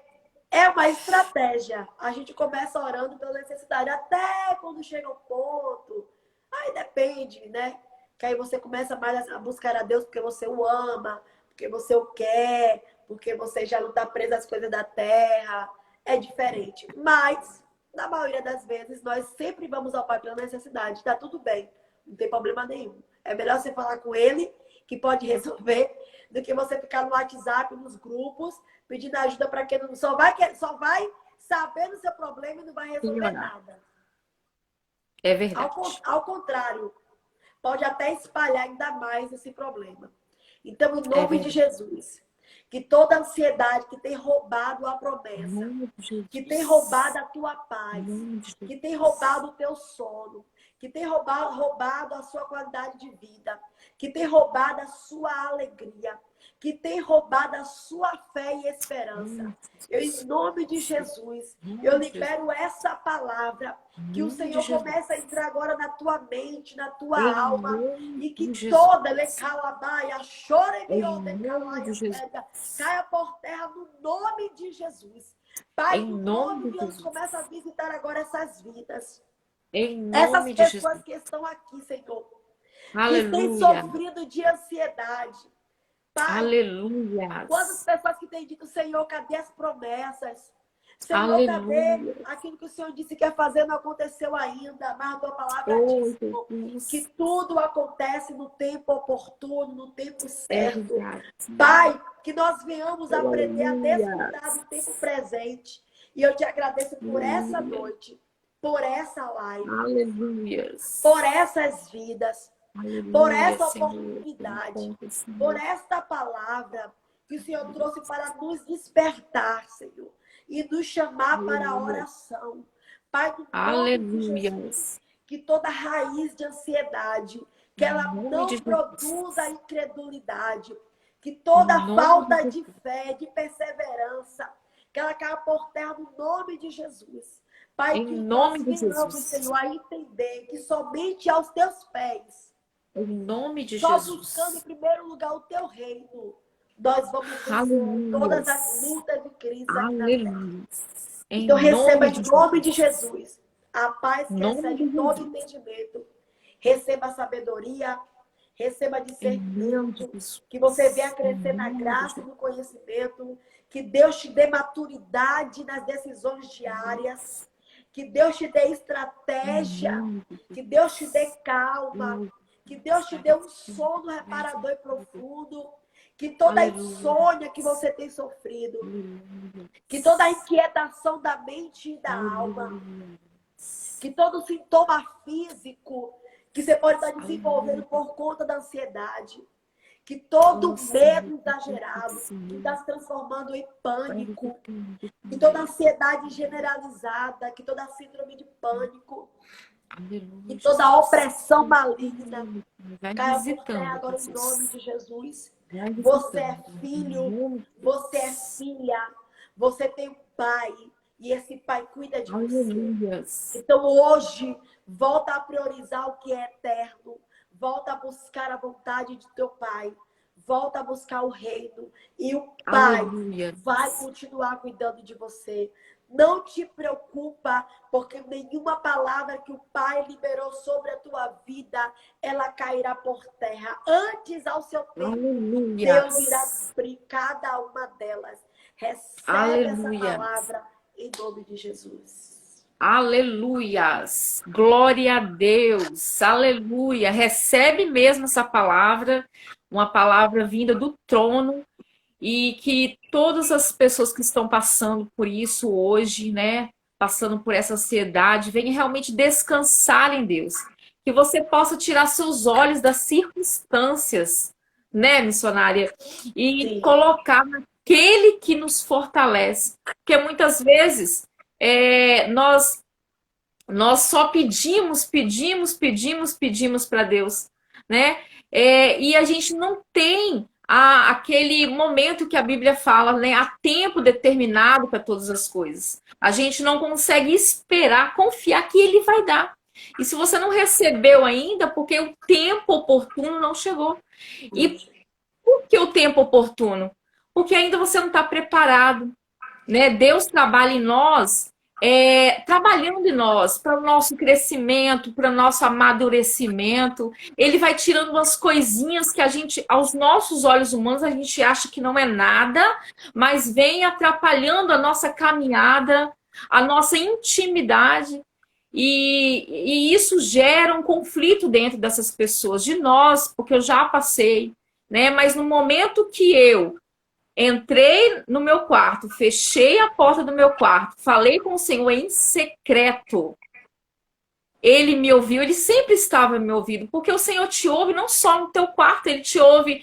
é uma estratégia. A gente começa orando pela necessidade, até quando chega ao ponto. Aí depende, né? Que aí você começa mais a buscar a Deus porque você o ama, porque você o quer, porque você já não está preso às coisas da terra. É diferente. Mas, na maioria das vezes, nós sempre vamos ao Pai pela necessidade. Tá tudo bem. Não tem problema nenhum. É melhor você falar com Ele, que pode resolver, do que você ficar no WhatsApp, nos grupos, pedindo ajuda para quem não só vai saber do seu problema e não vai resolver nada. É verdade. Ao contrário, pode até espalhar ainda mais esse problema. Então, em nome de Jesus, que toda ansiedade que tem roubado a promessa, que tem roubado a tua paz, que tem roubado o teu sono, que tem roubado a sua qualidade de vida, que tem roubado a sua alegria, que tem roubado a sua fé e esperança. Eu, em nome de Jesus, eu libero essa palavra, que o Senhor comece a entrar agora na tua mente, na tua alma, e que toda lecalabaia, caia por terra no nome de Jesus. Pai, em nome de Deus, começa a visitar agora essas vidas. Essas pessoas que estão aqui, Senhor, que têm sofrido de ansiedade. Pai, aleluia. Quantas pessoas que têm dito, Senhor, cadê as promessas? Senhor, cadê aquilo que o Senhor disse que ia fazer, não aconteceu ainda, mas a tua palavra diz, Senhor, que tudo acontece no tempo oportuno, no tempo certo. Pai, que nós venhamos aprender a desfrutar do tempo presente. E eu te agradeço por essa noite, por essa live, por essas vidas, por essa oportunidade, por esta palavra que o Senhor trouxe para nos despertar, Senhor, e nos chamar para a oração. Pai, do nome de Jesus, que toda raiz de ansiedade, que ela não produza incredulidade, que toda falta de fé, de perseverança, que ela caia por terra no nome de Jesus. Pai, que nós venhamos, Senhor, a entender que somente aos teus pés, em nome de só Jesus, buscando em primeiro lugar o teu reino, nós vamos vencer todas as lutas e crises aqui na terra. Então receba em nome de Jesus a paz que excede todo entendimento. Receba a sabedoria, receba discernimento, que você venha crescer na graça e no conhecimento, que Deus te dê maturidade nas decisões diárias, que Deus te dê estratégia, que Deus te dê calma, que Deus te dê um sono reparador e profundo, que toda a insônia que você tem sofrido, que toda a inquietação da mente e da alma, que todo sintoma físico que você pode estar desenvolvendo por conta da ansiedade, que todo medo exagerado que está se transformando em pânico, que toda ansiedade generalizada, que toda síndrome de pânico, que toda opressão maligna caia por terra agora em nome de Jesus. Você é filho, você é filha, você tem um pai e esse pai cuida de você. Então hoje, volta a priorizar o que é eterno, volta a buscar a vontade de teu pai, volta a buscar o reino e o pai vai continuar cuidando de você. Não te preocupa, porque nenhuma palavra que o Pai liberou sobre a tua vida, ela cairá por terra. Antes, ao seu tempo, Deus irá cumprir cada uma delas. Recebe essa palavra em nome de Jesus. Aleluias! Glória a Deus! Aleluia! Recebe mesmo essa palavra, uma palavra vinda do trono, e que todas as pessoas que estão passando por isso hoje, né, passando por essa ansiedade, venham realmente descansar em Deus. Que você possa tirar seus olhos das circunstâncias, né, missionária? E colocar naquele que nos fortalece. Porque muitas vezes nós só pedimos para Deus, né? E a gente não tem aquele momento que a Bíblia fala, né? Há tempo determinado para todas as coisas. A gente não consegue esperar, confiar que Ele vai dar. E se você não recebeu ainda, porque o tempo oportuno não chegou. E por que o tempo oportuno? porque ainda você não está preparado, né? Deus trabalha em nós, trabalhando em nós, para o nosso crescimento, para o nosso amadurecimento. Ele vai tirando umas coisinhas que a gente, aos nossos olhos humanos, a gente acha que não é nada, mas vem atrapalhando a nossa caminhada, a nossa intimidade. E isso gera um conflito dentro dessas pessoas, de nós, porque eu já passei, né? Mas no momento que eu entrei no meu quarto, fechei a porta do meu quarto, falei com o Senhor em secreto, ele me ouviu, ele sempre estava me ouvindo, porque o Senhor te ouve não só no teu quarto, ele te ouve,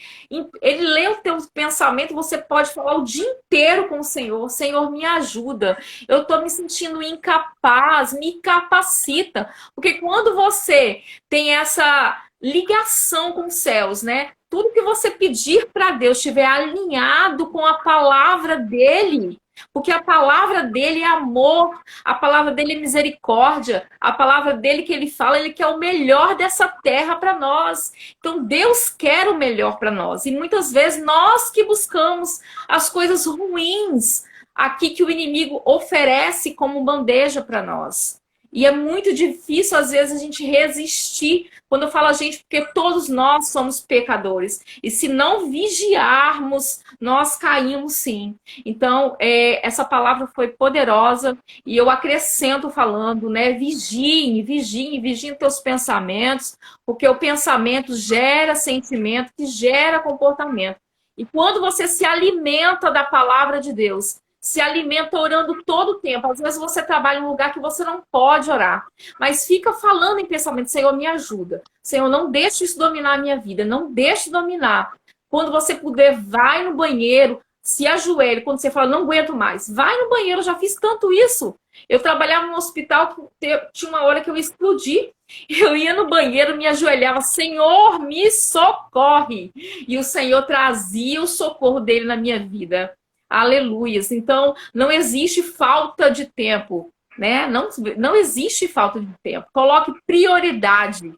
ele lê o teu pensamento, você pode falar o dia inteiro com o Senhor, Senhor, me ajuda, eu estou me sentindo incapaz, me capacita, porque quando você tem essa ligação com os céus, né? Tudo que você pedir para Deus estiver alinhado com a palavra dele, porque a palavra dele é amor, a palavra dele é misericórdia, a palavra dele que ele fala, ele quer o melhor dessa terra para nós. Então Deus quer o melhor para nós. E muitas vezes nós que buscamos as coisas ruins aqui que o inimigo oferece como bandeja para nós. E é muito difícil, às vezes, a gente resistir. Quando eu falo a gente, porque todos nós somos pecadores. E se não vigiarmos, nós caímos sim. Então, essa palavra foi poderosa. E eu acrescento falando, né? Vigiem, vigiem, vigiem teus pensamentos. Porque o pensamento gera sentimento, que gera comportamento. E quando você se alimenta da palavra de Deus, se alimenta orando todo o tempo. Às vezes você trabalha em um lugar que você não pode orar, mas fica falando em pensamento, Senhor, me ajuda. Senhor, não deixe isso dominar a minha vida, não deixe dominar. Quando você puder, vai no banheiro, se ajoelhe. Quando você fala, não aguento mais, vai no banheiro, eu já fiz tanto isso. Eu trabalhava num hospital que tinha uma hora que eu explodi. Eu ia no banheiro, me ajoelhava, Senhor, me socorre. E o Senhor trazia o socorro dele na minha vida. Aleluias. Então, não existe falta de tempo, né? Não existe falta de tempo. Coloque prioridade.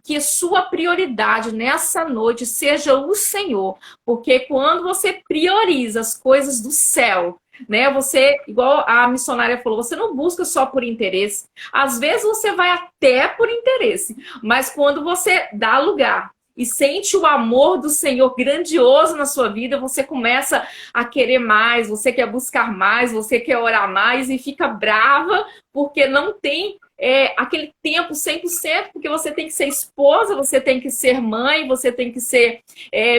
Que sua prioridade nessa noite seja o Senhor. Porque quando você prioriza as coisas do céu, né? Você, igual a missionária falou, você não busca só por interesse. Às vezes você vai até por interesse. Mas quando você dá lugar e sente o amor do Senhor grandioso na sua vida, você começa a querer mais, você quer buscar mais, você quer orar mais e fica brava porque não tem aquele tempo 100%, porque você tem que ser esposa, você tem que ser mãe, você tem que ser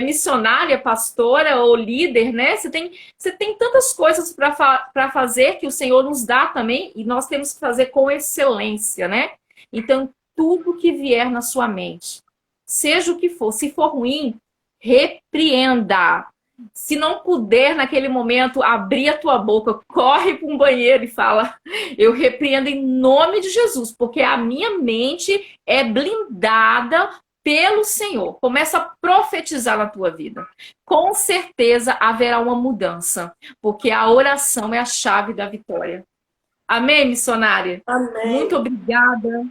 missionária, pastora ou líder, né? Você tem tantas coisas para fazer que o Senhor nos dá também e nós temos que fazer com excelência, né? Então, tudo que vier na sua mente, seja o que for, se for ruim, repreenda. Se não puder, naquele momento, abrir a tua boca, corre para um banheiro e fala, eu repreendo em nome de Jesus, porque a minha mente é blindada pelo Senhor. Começa a profetizar na tua vida. Com certeza haverá uma mudança, porque a oração é a chave da vitória. Amém, missionária? Amém.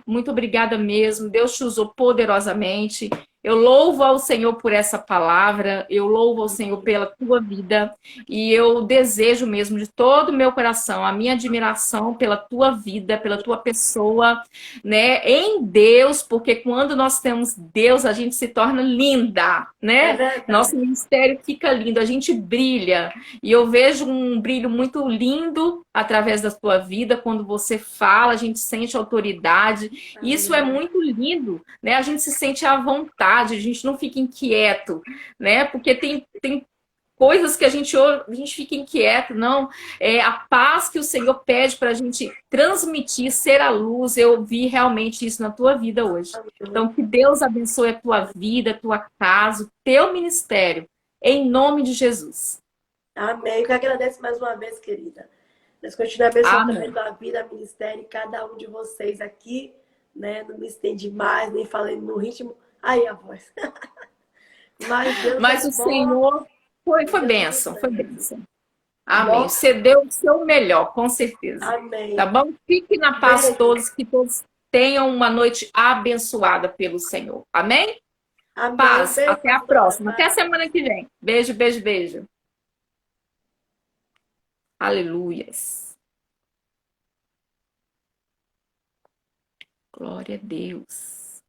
Muito obrigada mesmo. Deus te usou poderosamente. Eu louvo ao Senhor por essa palavra, eu louvo ao Senhor pela tua vida e eu desejo mesmo de todo o meu coração a minha admiração pela tua vida, pela tua pessoa, né, em Deus, porque quando nós temos Deus, a gente se torna linda, né? Nosso ministério fica lindo, a gente brilha e eu vejo um brilho muito lindo através da tua vida, quando você fala, a gente sente autoridade, e isso é muito lindo, né? A gente se sente à vontade, a gente não fica inquieto, né? Porque tem coisas que a gente fica inquieto, não. A paz que o Senhor pede para a gente transmitir, ser a luz, eu vi realmente isso na tua vida hoje. Então, que Deus abençoe a tua vida, a tua casa, o teu ministério, em nome de Jesus. Amém. Eu que agradeço mais uma vez, querida. Deus continue abençoando também a vida, a ministério e cada um de vocês aqui, né? Não me estendi mais, nem falei no ritmo. Aí a voz. Mas o Senhor foi bênção, foi bênção. Amém. Você deu o seu melhor, com certeza. Amém. Tá bom? Fique na paz todos, que todos tenham uma noite abençoada pelo Senhor. Amém? Amém. Paz. Beijo, até a próxima. Até a semana que vem. Beijo, beijo, beijo. Aleluias. Glória a Deus.